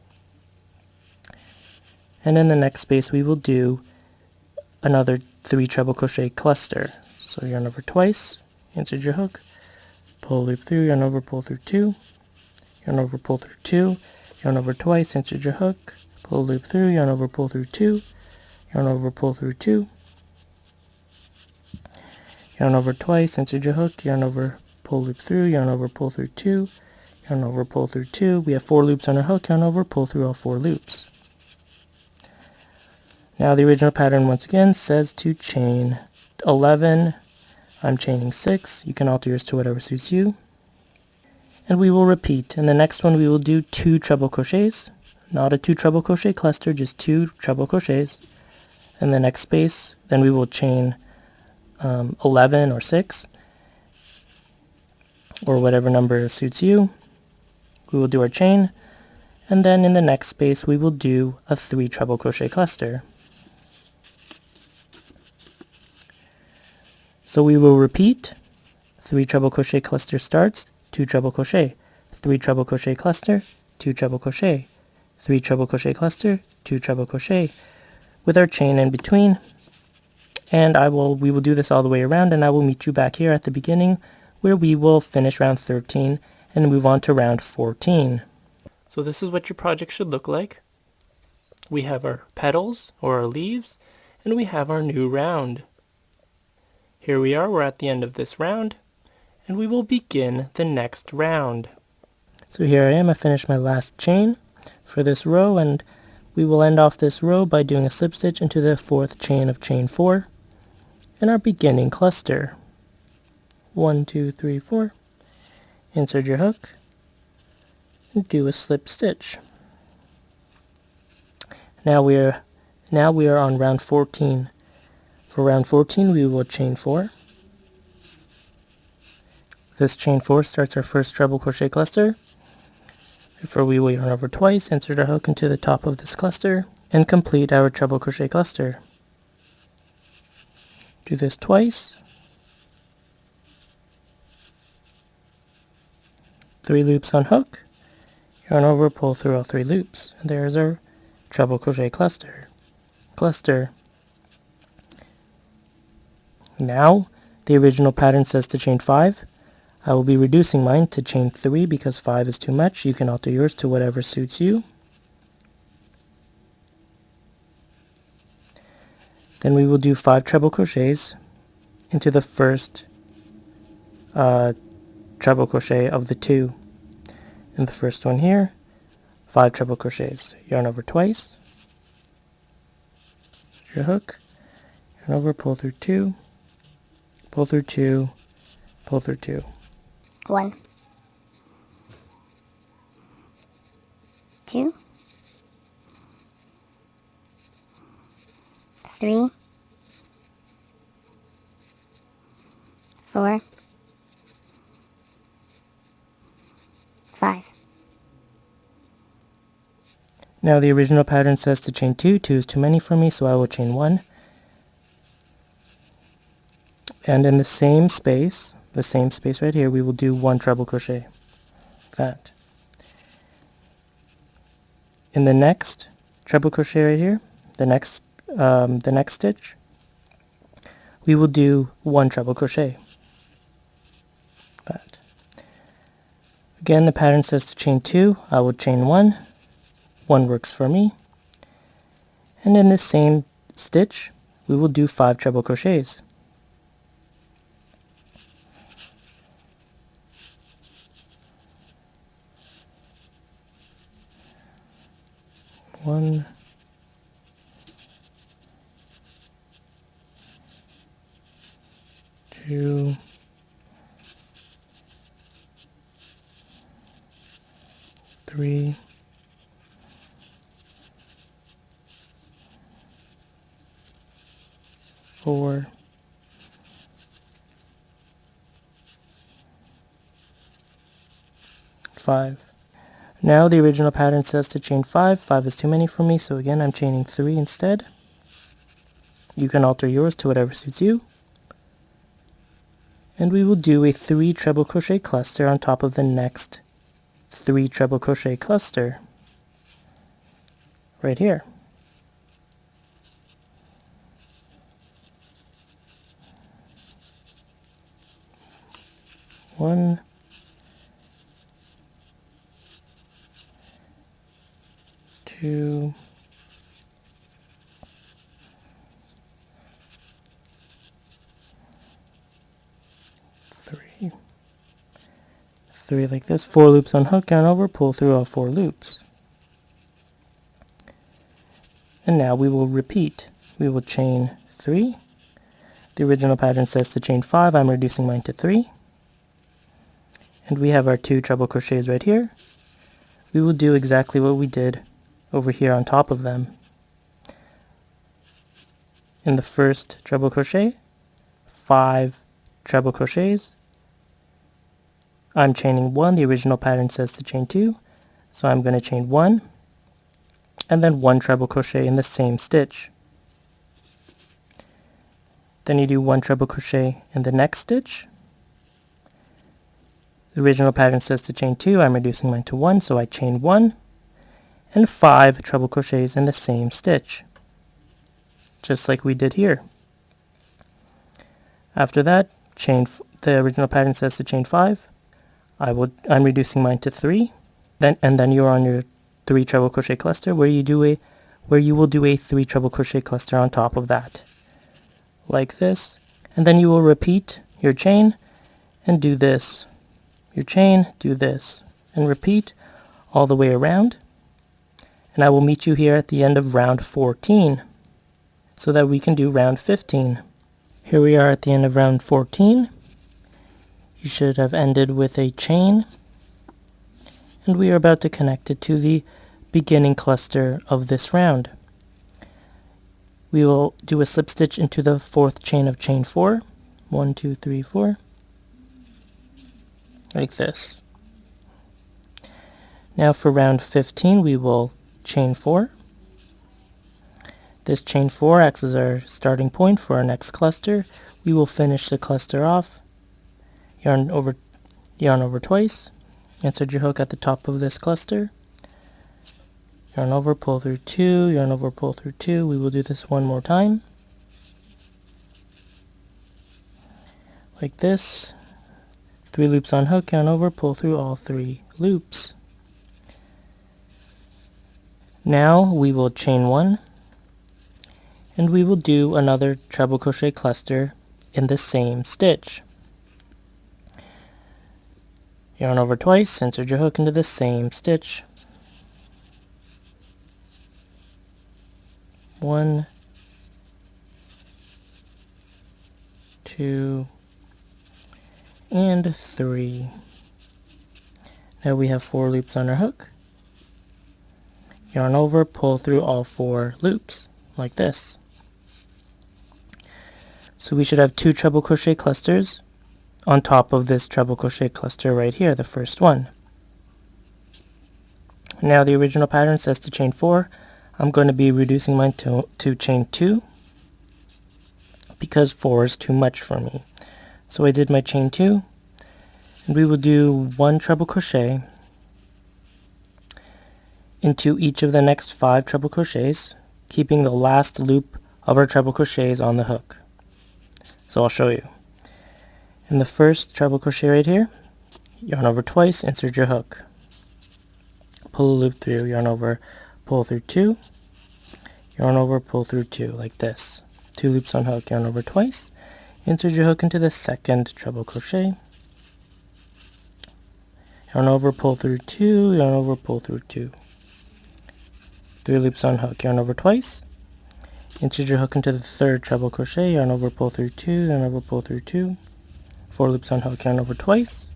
[SPEAKER 1] and in the next space we will do another 3 treble crochet cluster. So yarn over twice, insert your hook, pull a loop through, yarn over, pull through 2, yarn over, pull through 2, yarn over twice, insert your hook, pull a loop through, yarn over, pull through 2, yarn over, pull through 2, yarn over twice, insert your hook, yarn over, pull loop through, yarn over, pull through 2, yarn over, pull through 2. We have 4 loops on our hook, yarn over, pull through all 4 loops. Now the original pattern once again says to chain 11. I'm chaining 6. You can alter yours to whatever suits you. And we will repeat. In the next one we will do 2 treble crochets. Not a 2 treble crochet cluster, just 2 treble crochets. In the next space, then we will chain 11 or 6, or whatever number suits you. We will do our chain, and then in the next space we will do a 3 treble crochet cluster. So we will repeat. 3 treble crochet cluster starts, 2 treble crochet, 3 treble crochet cluster, 2 treble crochet, 3 treble crochet cluster, 2 treble crochet, with our chain in between. And we will do this all the way around, and I will meet you back here at the beginning where we will finish round 13 and move on to round 14. So this is what your project should look like. We have our petals or our leaves, and we have our new round. Here we are, we're at the end of this round, and we will begin the next round. So here I am, I finished my last chain for this row, and we will end off this row by doing a slip stitch into the 4th chain of chain 4 in our beginning cluster. 1, 2, 3, 4. Insert your hook and do a slip stitch. Now we are on round 14. For round 14 we will chain 4. This chain 4 starts our first treble crochet cluster. Therefore we will yarn over twice, insert our hook into the top of this cluster, and complete our treble crochet cluster. Do this twice. 3 loops on hook, yarn over, pull through all 3 loops, and there's our treble crochet cluster. Now, the original pattern says to chain 5. I will be reducing mine to chain 3 because 5 is too much. You can alter yours to whatever suits you. Then we will do 5 treble crochets into the first treble crochet of the 2. In the first one here, 5 treble crochets. Yarn over twice. Your hook, yarn over, pull through 2, pull through 2, pull through 2.
[SPEAKER 2] 1, 2, 3, 4, 5.
[SPEAKER 1] Now the original pattern says to chain 2. 2 is too many for me, so I will chain 1. And in the same space right here, we will do 1 treble crochet. That. In the next treble crochet right here, the next stitch, we will do 1 treble crochet. That. Again, the pattern says to chain 2. I will chain 1. 1 works for me. And in this same stitch, we will do 5 treble crochets. One, 2, 3, 4, 5. Now the original pattern says to chain 5. 5 is too many for me, so again I'm chaining 3 instead. You can alter yours to whatever suits you. And we will do a 3 treble crochet cluster on top of the next 3 treble crochet cluster right here. One, 2, 3. 3 like this. 4 loops on hook, yarn over, pull through all 4 loops. And now we will repeat. We will chain 3. The original pattern says to chain 5. I'm reducing mine to 3. And we have our 2 treble crochets right here. We will do exactly what we did over here on top of them. In the first treble crochet, 5 treble crochets. I'm chaining 1. The original pattern says to chain 2. So I'm going to chain 1 and then 1 treble crochet in the same stitch. Then you do 1 treble crochet in the next stitch. The original pattern says to chain 2. I'm reducing mine to 1, so I chain 1 and 5 treble crochets in the same stitch, just like we did here. After that, the original pattern says to chain 5. I'm reducing mine to 3. Then you're on your 3 treble crochet cluster where you will do a 3 treble crochet cluster on top of that, like this. And then you will repeat your chain and do this. Your chain, do this, and repeat all the way around. And I will meet you here at the end of round 14 so that we can do round 15. Here we are at the end of round 14. You should have ended with a chain, and we are about to connect it to the beginning cluster of this round. we will do a slip stitch into the fourth chain of chain 4. 1, 2, 3, 4. Like this. Now for round 15 we will chain 4. This chain 4 acts as our starting point for our next cluster. We will finish the cluster off, yarn over twice, insert your hook at the top of this cluster, yarn over, pull through 2, yarn over, pull through 2. We will do this one more time, like this. 3 loops on hook, yarn over, pull through all 3 loops. Now we will chain 1, and we will do another treble crochet cluster in the same stitch. Yarn over twice, insert your hook into the same stitch. 1, 2, and 3. Now we have 4 loops on our hook. Yarn over, pull through all 4 loops, like this. So we should have 2 treble crochet clusters on top of this treble crochet cluster right here, the first one. Now the original pattern says to chain 4. I'm going to be reducing mine to chain 2 because 4 is too much for me. So I did my chain 2, and we will do 1 treble crochet into each of the next 5 treble crochets, keeping the last loop of our treble crochets on the hook. So I'll show you. In the first treble crochet right here, yarn over twice, insert your hook. Pull a loop through, yarn over, pull through 2, yarn over, pull through 2, like this. 2 loops on hook, yarn over twice, insert your hook into the second treble crochet, yarn over, pull through 2, yarn over, pull through 2. 3 loops on hook, yarn over twice, insert your hook into the third treble crochet, yarn over, pull through 2, yarn over, pull through 2. 4 loops on hook, yarn over twice,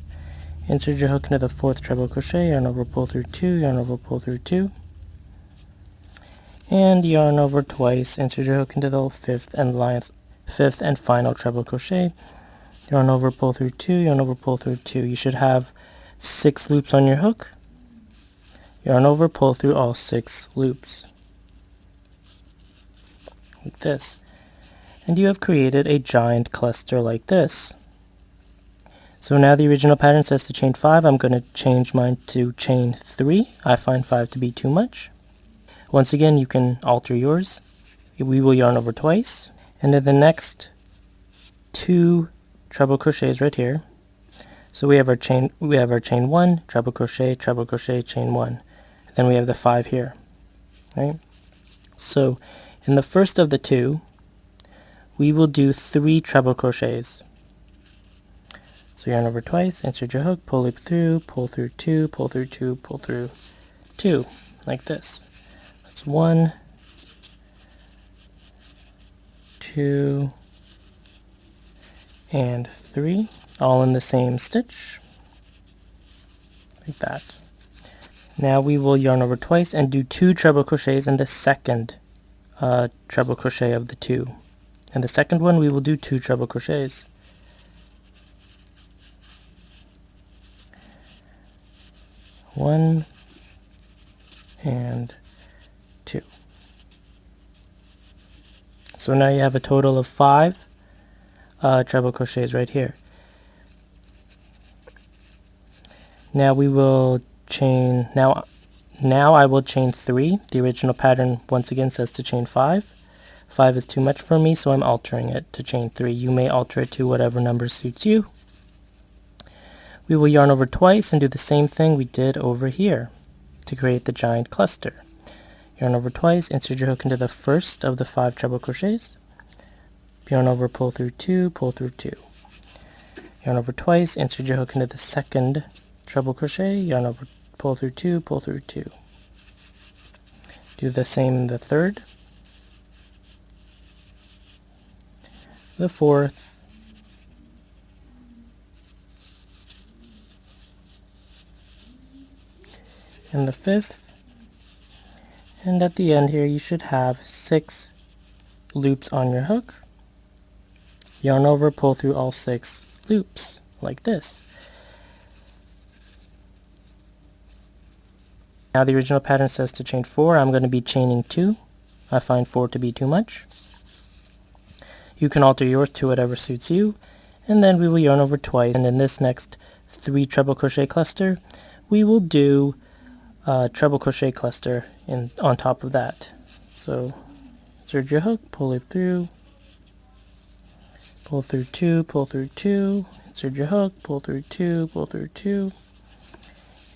[SPEAKER 1] insert your hook into the fourth treble crochet, yarn over, pull through 2, yarn over, pull through 2. And yarn over twice, insert your hook into the fifth and final treble crochet, yarn over, pull through 2, yarn over, pull through 2. You should have 6 loops on your hook, yarn over, pull through all 6 loops, like this. And you have created a giant cluster like this. So now the original pattern says to chain 5. I'm going to change mine to chain 3. I find 5 to be too much. Once again, you can alter yours. We will yarn over twice, and then the next 2 treble crochets right here. So we have our chain 1, treble crochet, chain 1. Then we have the 5 here, right? So in the first of the 2, we will do 3 treble crochets. So yarn over twice, insert your hook, pull loop through 2, pull through 2, pull through 2, like this. That's 1, 2, and 3, all in the same stitch, like that. Now we will yarn over twice and do 2 treble crochets in the second treble crochet of the 2. And the second one we will do 2 treble crochets. 1 and 2. So now you have a total of 5 treble crochets right here. Now we will chain, now I will chain 3. The original pattern once again says to chain 5. 5 is too much for me, so I'm altering it to chain 3. You may alter it to whatever number suits you. We will yarn over twice and do the same thing we did over here to create the giant cluster. Yarn over twice, insert your hook into the first of the 5 treble crochets. Yarn over, pull through 2, pull through 2. Yarn over twice, insert your hook into the second treble crochet, yarn over, pull through 2, pull through 2. Do the same in the third, the fourth, and the fifth, and at the end here you should have 6 loops on your hook, yarn over, pull through all 6 loops like this. Now the original pattern says to chain 4. I'm going to be chaining 2. I find 4 to be too much. You can alter yours to whatever suits you, and then we will yarn over twice, and in this next 3 treble crochet cluster we will do a treble crochet cluster on top of that. So insert your hook, pull it through, pull through 2, pull through 2, insert your hook, pull through 2, pull through 2,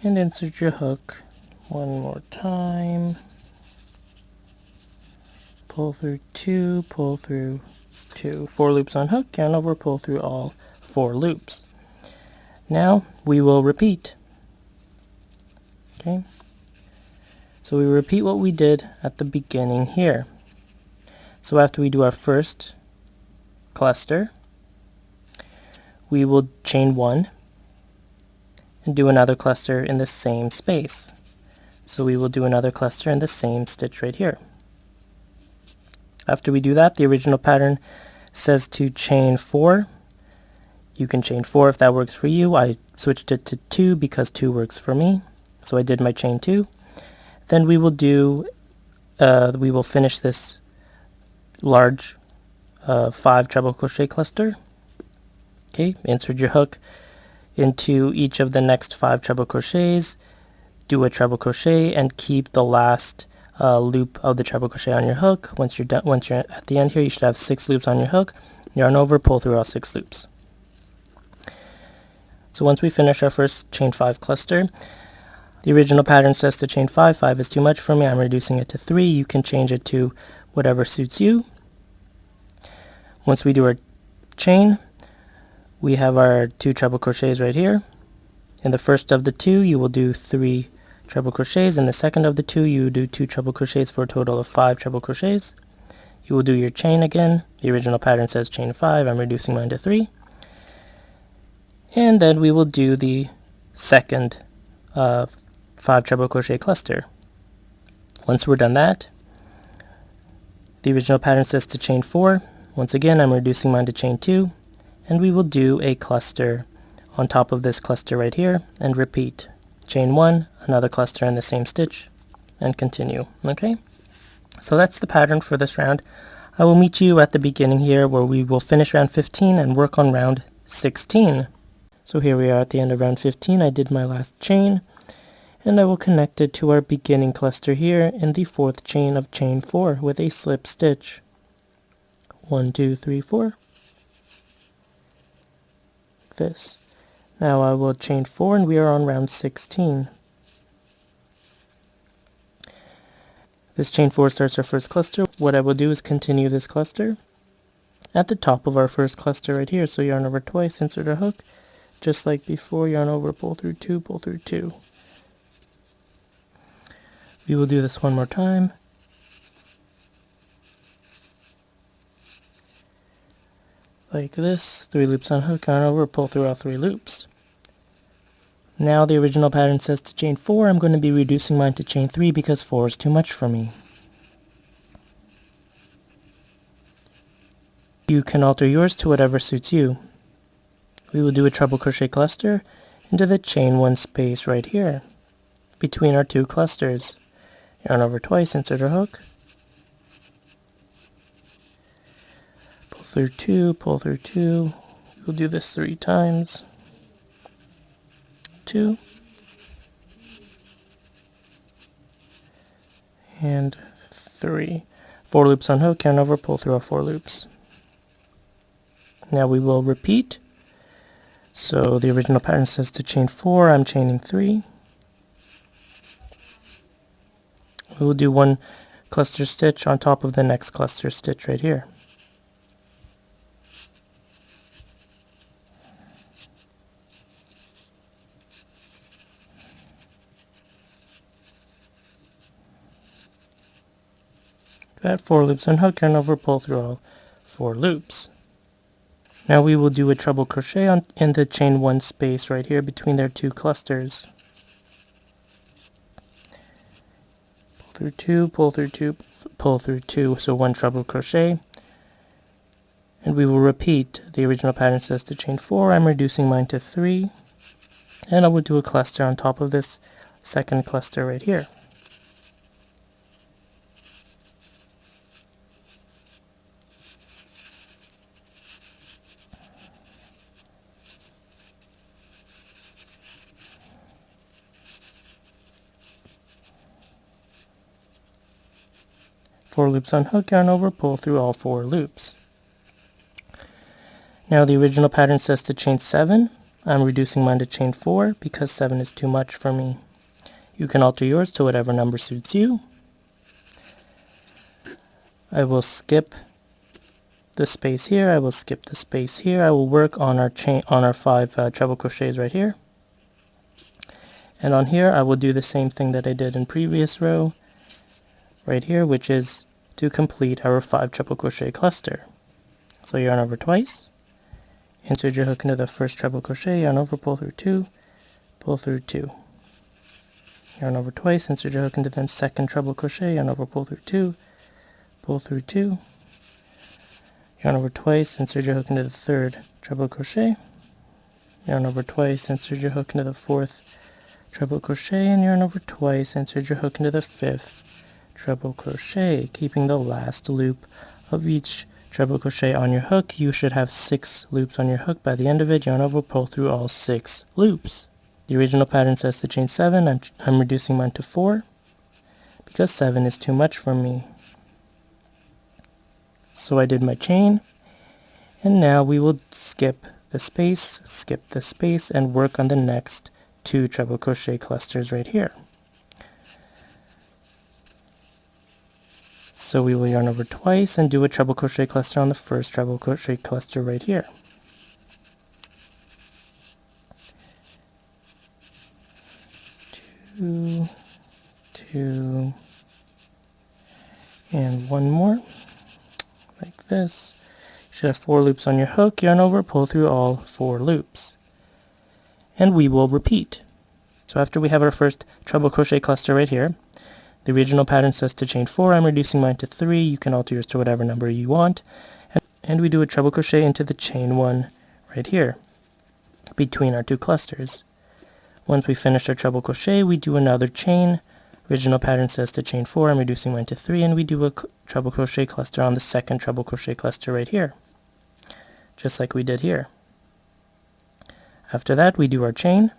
[SPEAKER 1] and insert your hook one more time, pull through 2, pull through 2, 4 loops on hook, yarn over, pull through all 4 loops. Now we will repeat. Okay, so we repeat what we did at the beginning here. So after we do our first cluster, we will chain 1 and do another cluster in the same space. So we will do another cluster in the same stitch right here. After we do that, the original pattern says to chain 4. You can chain 4 if that works for you. I switched it to 2 because 2 works for me. So I did my chain 2. Then we will do, we will finish this large 5 treble crochet cluster. Okay, insert your hook into each of the next 5 treble crochets, do a treble crochet, and keep the last loop of the treble crochet on your hook. Once you're done, once you're at the end here, you should have 6 loops on your hook. Yarn over, pull through all 6 loops. So once we finish our first chain 5 cluster, the original pattern says to chain 5. 5 is too much for me. I'm reducing it to 3. You can change it to whatever suits you. Once we do our chain, we have our 2 treble crochets right here. In the first of the 2, you will do 3 treble crochets. In the second of the 2, you do 2 treble crochets for a total of 5 treble crochets. You will do your chain again. The original pattern says chain 5. I'm reducing mine to 3. And then we will do the second 5 treble crochet cluster. Once we're done that, the original pattern says to chain 4. Once again, I'm reducing mine to chain 2, and we will do a cluster on top of this cluster right here and repeat. Chain 1, another cluster in the same stitch, and continue. Okay, so that's the pattern for this round. I will meet you at the beginning here where we will finish round 15 and work on round 16. So here we are at the end of round 15. I did my last chain, and I will connect it to our beginning cluster here in the 4th chain of chain 4 with a slip stitch. 1, 2, 3, 4. This. Now I will chain 4 and we are on round 16. This chain 4 starts our first cluster. What I will do is continue this cluster at the top of our first cluster right here. So yarn over twice, insert a hook, just like before, yarn over, pull through 2, pull through 2. We will do this one more time. Like this, 3 loops on hook, yarn over, pull through all 3 loops. Now the original pattern says to chain 4. I'm going to be reducing mine to chain 3 because 4 is too much for me. You can alter yours to whatever suits you. We will do a treble crochet cluster into the chain 1 space right here between our 2 clusters. Yarn over twice, insert a hook, pull through 2, pull through 2. We'll do this 3 times. 2 and 3. 4 loops on hook, yarn over, pull through all 4 loops. Now we will repeat. So the original pattern says to chain 4. I'm chaining 3. We will do 1 cluster stitch on top of the next cluster stitch right here. That 4 loops on hook, yarn over, pull through all 4 loops. Now we will do a treble crochet in the chain 1 space right here between their 2 clusters. Pull through 2, pull through 2, pull pull through 2, so 1 treble crochet, and we will repeat. The original pattern says to chain 4. I'm reducing mine to 3, and I will do a cluster on top of this second cluster right here. Four loops on hook, yarn over, pull through all 4 loops. Now the original pattern says to chain 7. I'm reducing mine to chain 4 because 7 is too much for me. You can alter yours to whatever number suits you. I will skip the space here. I will skip the space here. I will work on our chain, on our 5 treble crochets right here. And on here I will do the same thing that I did in previous row right here, which is to complete our 5 treble crochet cluster. So yarn over twice, insert your hook into the first treble crochet, yarn over, pull through 2, pull through 2. Yarn over twice, insert your hook into the second treble crochet, yarn over, pull through 2, pull through 2. Yarn over twice, insert your hook into the third treble crochet, yarn over twice, insert your hook into the fourth treble crochet, and yarn over twice, insert your hook into the fifth treble crochet, keeping the last loop of each treble crochet on your hook. You should have 6 loops on your hook by the end of it. Yarn over, pull through all 6 loops. The original pattern says to chain 7. I'm reducing mine to 4 because 7 is too much for me. So I did my chain, and now we will skip the space, and work on the next 2 treble crochet clusters right here. So we will yarn over twice and do a treble crochet cluster on the first treble crochet cluster right here. Two, and one more, like this. You should have 4 loops on your hook, yarn over, pull through all 4 loops. And we will repeat. So after we have our first treble crochet cluster right here, the original pattern says to chain 4. I'm reducing mine to 3. You can alter yours to whatever number you want. And we do a treble crochet into the chain 1 right here between our 2 clusters. Once we finish our treble crochet, we do another chain. Original pattern says to chain 4. I'm reducing mine to 3, and we do a treble crochet cluster on the second treble crochet cluster right here, just like we did here. After that, we do our chain.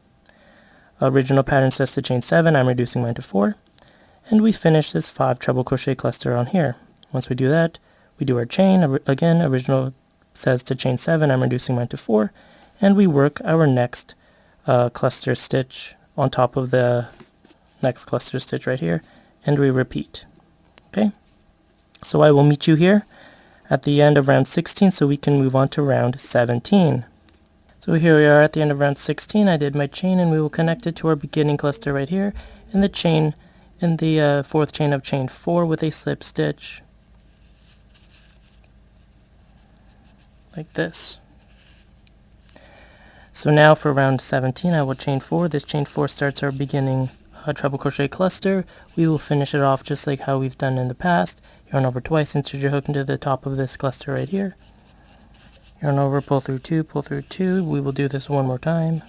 [SPEAKER 1] Original pattern says to chain 7. I'm reducing mine to 4. And we finish this 5 treble crochet cluster on here. Once we do that, we do our chain. Again, original says to chain 7. I'm reducing mine to 4. And we work our next cluster stitch on top of the next cluster stitch right here. And we repeat. Okay? So I will meet you here at the end of round 16 so we can move on to round 17. So here we are at the end of round 16. I did my chain, and we will connect it to our beginning cluster right here in the chain, in the 4th chain of chain 4 with a slip stitch like this. So now for round 17, I will chain 4. This chain 4 starts our beginning treble crochet cluster. We will finish it off just like how we've done in the past. Yarn over twice, insert your hook into the top of this cluster right here. Yarn over, pull through 2, pull through 2. We will do this one more time.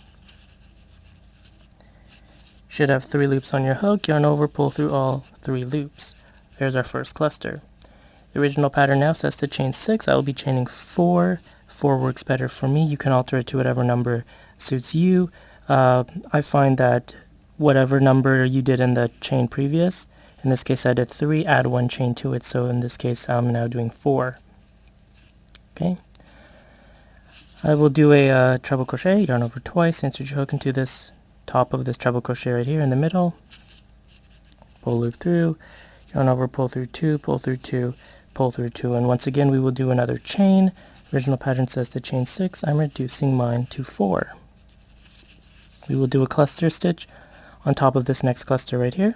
[SPEAKER 1] Should have 3 loops on your hook, yarn over, pull through all 3 loops. There's our first cluster. The original pattern now says to chain 6. I will be chaining 4. 4 works better for me. You can alter it to whatever number suits you. I find that whatever number you did in the chain previous, in this case I did 3, add 1 chain to it, so in this case I'm now doing 4. Okay. I will do a treble crochet, yarn over twice, insert your hook into this top of this treble crochet right here in the middle, pull loop through, yarn over, pull through 2, pull through 2, pull through 2, and once again we will do another chain. Original pattern says to chain 6. I'm reducing mine to 4. We will do a cluster stitch on top of this next cluster right here.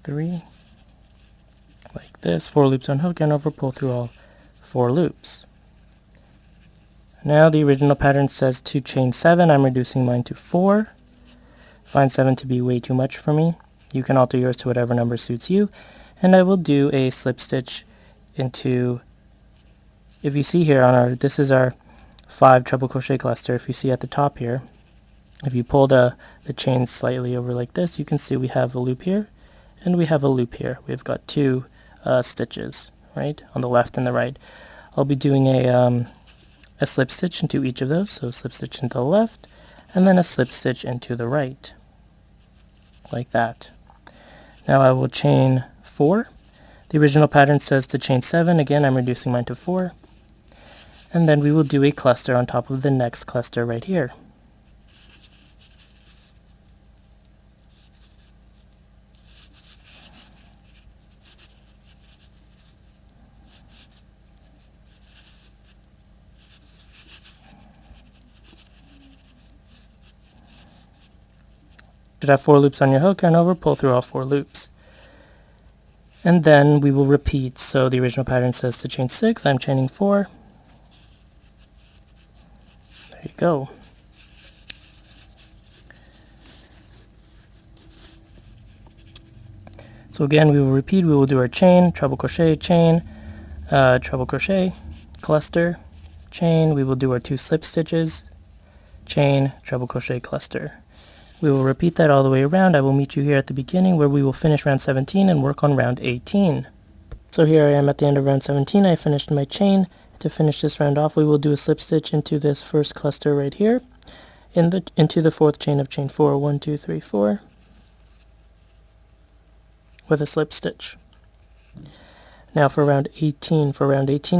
[SPEAKER 1] Three, like this, 4 loops on hook, yarn over, pull through all 4 loops. Now the original pattern says to chain 7. I'm reducing mine to 4. Find 7 to be way too much for me. You can alter yours to whatever number suits you. And I will do a slip stitch into, if you see here on our, this is our 5 treble crochet cluster. If you see at the top here, if you pull the chain slightly over like this, you can see we have a loop here and we have a loop here. We've got 2 stitches, right, on the left and the right. I'll be doing a slip stitch into each of those, so slip stitch into the left and then a slip stitch into the right, like that. Now I will chain 4. The original pattern says to chain 7. Again, I'm reducing mine to 4. And then we will do a cluster on top of the next cluster right here. Should have 4 loops on your hook, yarn over, pull through all 4 loops. And then we will repeat. So the original pattern says to chain 6, I'm chaining 4. There you go. So again, we will repeat. We will do our chain, treble crochet, chain, treble crochet, cluster, chain. We will do our 2 slip stitches, chain, treble crochet, cluster. We will repeat that all the way around. I will meet you here at the beginning where we will finish round 17 and work on round 18. So here I am at the end of round 17. I finished my chain. To finish this round off, we will do a slip stitch into this first cluster right here, into the 4th chain of chain 4, 1, 2, 3, 4, with a slip stitch. Now for round 18,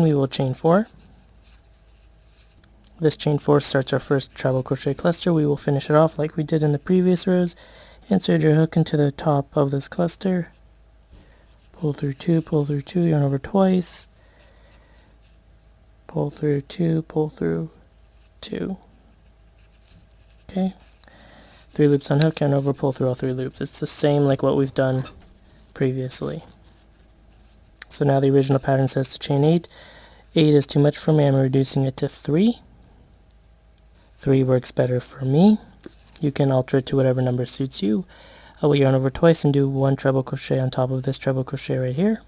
[SPEAKER 1] we will chain 4. This chain 4 starts our first treble crochet cluster. We will finish it off like we did in the previous rows. Insert your hook into the top of this cluster. Pull through 2, yarn over twice. Pull through 2, pull through 2. Okay. 3 loops on hook, yarn over, pull through all 3 loops. It's the same like what we've done previously. So now the original pattern says to chain 8. 8 is too much for me. I'm reducing it to 3. 3 works better for me. You can alter it to whatever number suits you. I will yarn over twice and do 1 treble crochet on top of this treble crochet right here.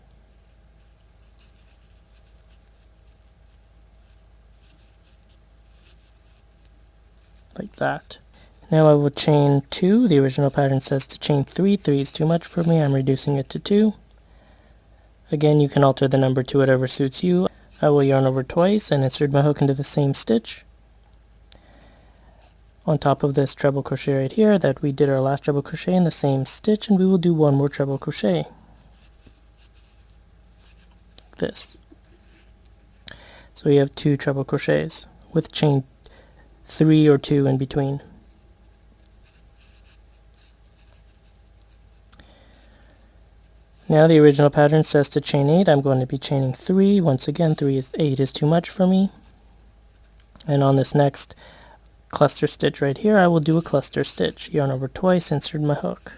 [SPEAKER 1] Like that. Now I will chain 2. The original pattern says to chain 3. 3 is too much for me. I'm reducing it to 2. Again, you can alter the number to whatever suits you. I will yarn over twice and insert my hook into the same stitch on top of this treble crochet right here that we did our last treble crochet in the same stitch, and we will do 1 more treble crochet. This. So we have 2 treble crochets with chain 3 or 2 in between. Now the original pattern says to chain 8. I'm going to be chaining 3. Once again, 8 is too much for me. And on this next cluster stitch right here, I will do a cluster stitch. Yarn over twice, insert my hook.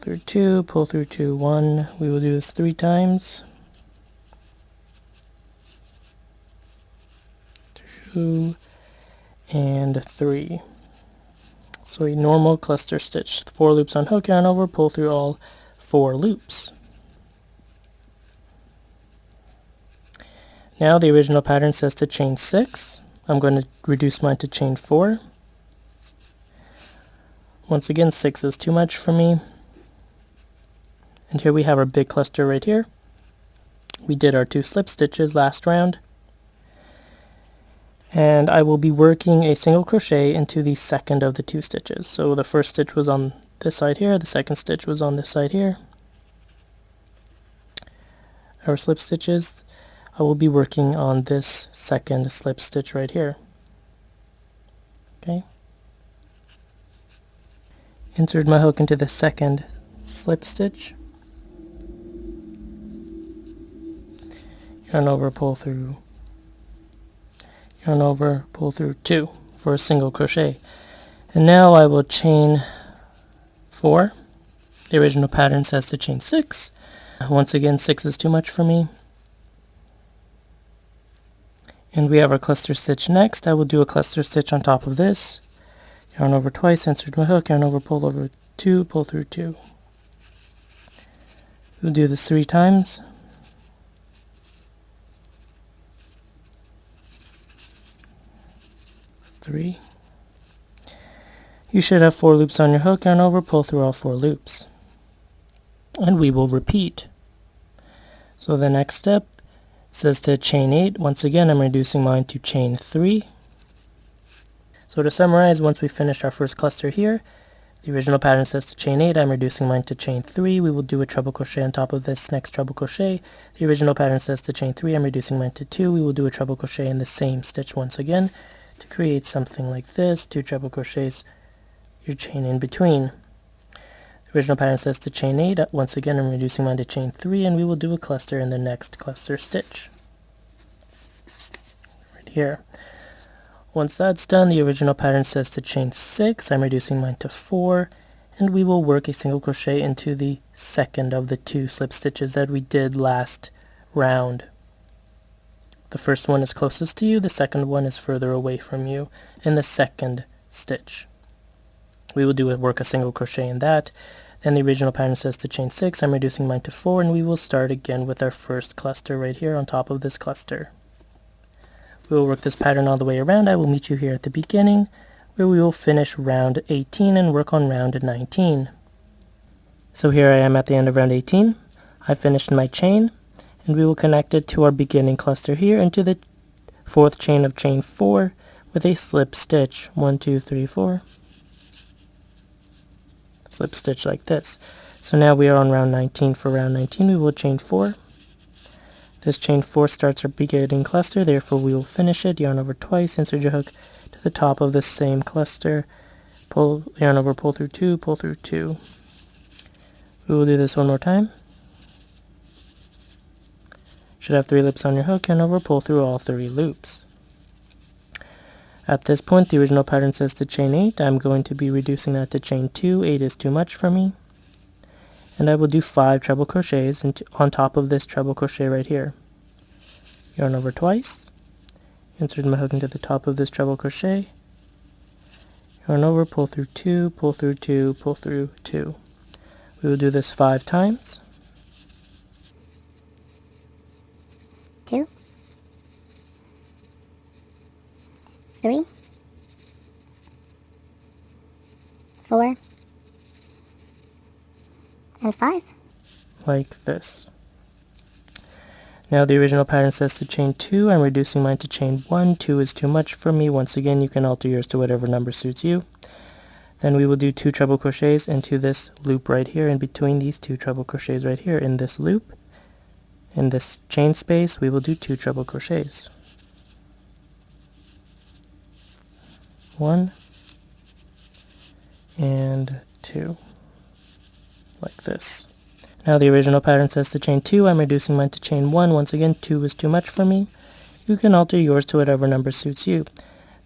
[SPEAKER 1] Pull through 2, 1. We will do this 3 times. 2 and 3. So a normal cluster stitch. 4 loops on hook, yarn over, pull through all 4 loops. Now the original pattern says to chain 6. I'm going to reduce mine to chain 4. Once again, 6 is too much for me. And here we have our big cluster right here. We did our 2 slip stitches last round. And I will be working a single crochet into the second of the 2 stitches. So the first stitch was on this side here, the second stitch was on this side here. Our slip stitches, I will be working on this second slip stitch right here. Okay. Insert my hook into the second slip stitch. Yarn over, pull through. Yarn over, pull through 2 for a single crochet. And now I will chain 4. The original pattern says to chain 6. Once again, 6 is too much for me. And we have our cluster stitch next. I will do a cluster stitch on top of this. Yarn over twice, insert my hook, yarn over, pull over 2, pull through 2. We'll do this 3 times. Three. You should have 4 loops on your hook, yarn over, pull through all 4 loops. And we will repeat. So the next step says to chain 8. Once again, I'm reducing mine to chain 3. So to summarize, once we finish our first cluster here, the original pattern says to chain 8. I'm reducing mine to chain 3. We will do a treble crochet on top of this next treble crochet. The original pattern says to chain 3. I'm reducing mine to 2. We will do a treble crochet in the same stitch once again to create something like this. 2 treble crochets, your chain in between. The original pattern says to chain 8. Once again, I'm reducing mine to chain 3, and we will do a cluster in the next cluster stitch. Right here. Once that's done, the original pattern says to chain 6. I'm reducing mine to 4, and we will work a single crochet into the second of the 2 slip stitches that we did last round. The first one is closest to you, the second one is further away from you in the second stitch. We will work a single crochet in that. Then the original pattern says to chain 6. I'm reducing mine to 4, and we will start again with our first cluster right here on top of this cluster. We will work this pattern all the way around. I will meet you here at the beginning, where we will finish round 18 and work on round 19. So here I am at the end of round 18. I finished my chain, and we will connect it to our beginning cluster here into the 4th chain of chain 4 with a slip stitch. 1, 2, 3, 4. Slip stitch like this. So now we are on round 19. For round 19, we will chain 4. This chain 4 starts our beginning cluster, therefore we will finish it. Yarn over twice, insert your hook to the top of the same cluster, pull, yarn over, pull through 2, pull through 2. We will do this one more time. Should have 3 loops on your hook, yarn over, pull through all 3 loops. At this point, the original pattern says to chain 8. I'm going to be reducing that to chain 2. 8 is too much for me. And I will do 5 treble crochets on top of this treble crochet right here. Yarn over twice, insert my hook into the top of this treble crochet, yarn over, pull through 2, pull through 2, pull through 2. We will do this 5 times.
[SPEAKER 2] 2, 3, 4, and 5.
[SPEAKER 1] Like this. Now the original pattern says to chain 2. I'm reducing mine to chain 1. 2 is too much for me. Once again, you can alter yours to whatever number suits you. Then we will do 2 treble crochets into this loop right here, in between these 2 treble crochets right here. In this loop, in this chain space, we will do 2 treble crochets. 1 and 2. Like this. Now the original pattern says to chain 2. I'm reducing mine to chain 1. Once again, 2 is too much for me. You can alter yours to whatever number suits you.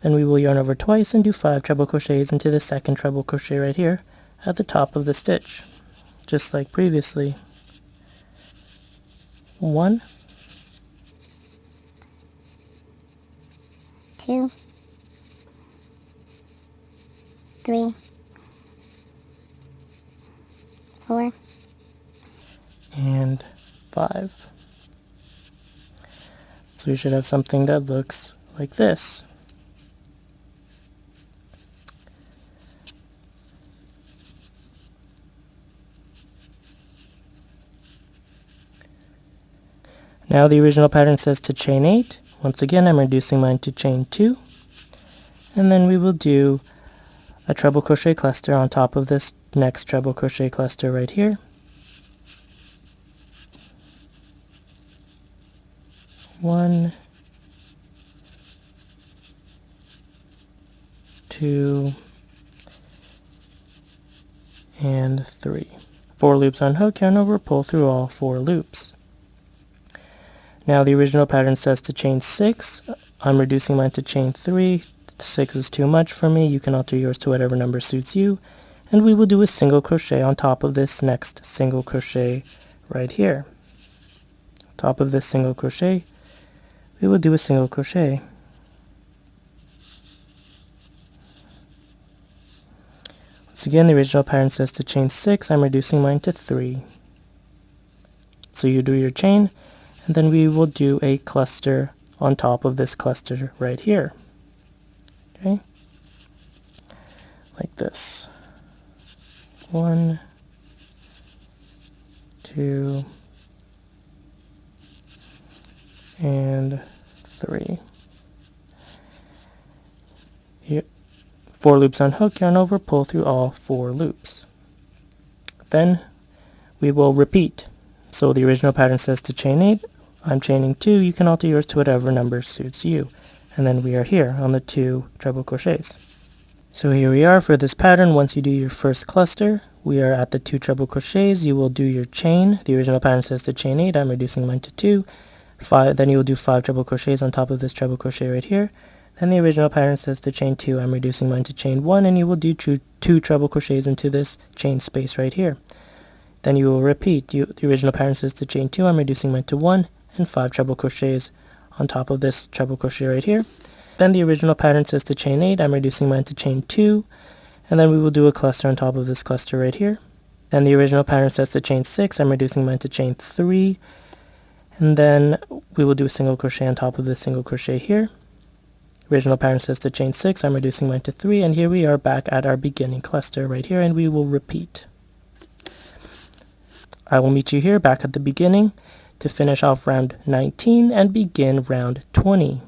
[SPEAKER 1] Then we will yarn over twice and do 5 treble crochets into the second treble crochet right here at the top of the stitch, just like previously. 1,
[SPEAKER 2] 2, 3, 4,
[SPEAKER 1] and 5. So you should have something that looks like this. Now the original pattern says to chain 8. Once again, I'm reducing mine to chain 2. And then we will do a treble crochet cluster on top of this next treble crochet cluster right here. 1, 2, and 3. 4 loops on hook, yarn over, pull through all 4 loops. Now the original pattern says to chain 6. I'm reducing mine to chain 3. 6 is too much for me. You can alter yours to whatever number suits you. and we will do a single crochet on top of this next single crochet right here. Top of this single crochet, we will do a single crochet. Once again, the original pattern says to chain 6. I'm reducing mine to 3. So you do your chain, and then we will do a cluster on top of this cluster right here. Okay? Like this. 1, 2, and 3. Here, 4 loops on hook, yarn over, pull through all 4 loops. Then we will repeat. So the original pattern says to chain 8. I'm chaining 2. You can alter yours to whatever number suits you. And then we are here on the 2 treble crochets. So here we are for this pattern. Once you do your first cluster, we are at the 2 treble crochets. You will do your chain. The original pattern says to chain 8. I'm reducing mine to 2. 5. Then you will do 5 treble crochets on top of this treble crochet right here. Then the original pattern says to chain 2. I'm reducing mine to chain 1, and you will do 2 treble crochets into this chain space right here. Then you will repeat. The original pattern says to chain 2. I'm reducing mine to 1, and 5 treble crochets on top of this treble crochet right here. Then the original pattern says to chain 8. I'm reducing mine to chain 2, and then we will do a cluster on top of this cluster right here. Then the original pattern says to chain 6. I'm reducing mine to chain 3, and then we will do a single crochet on top of this single crochet here. Original pattern says to chain 6. I'm reducing mine to 3, and here we are back at our beginning cluster right here, and we will repeat. I will meet you here back at the beginning to finish off round 19 and begin round 20.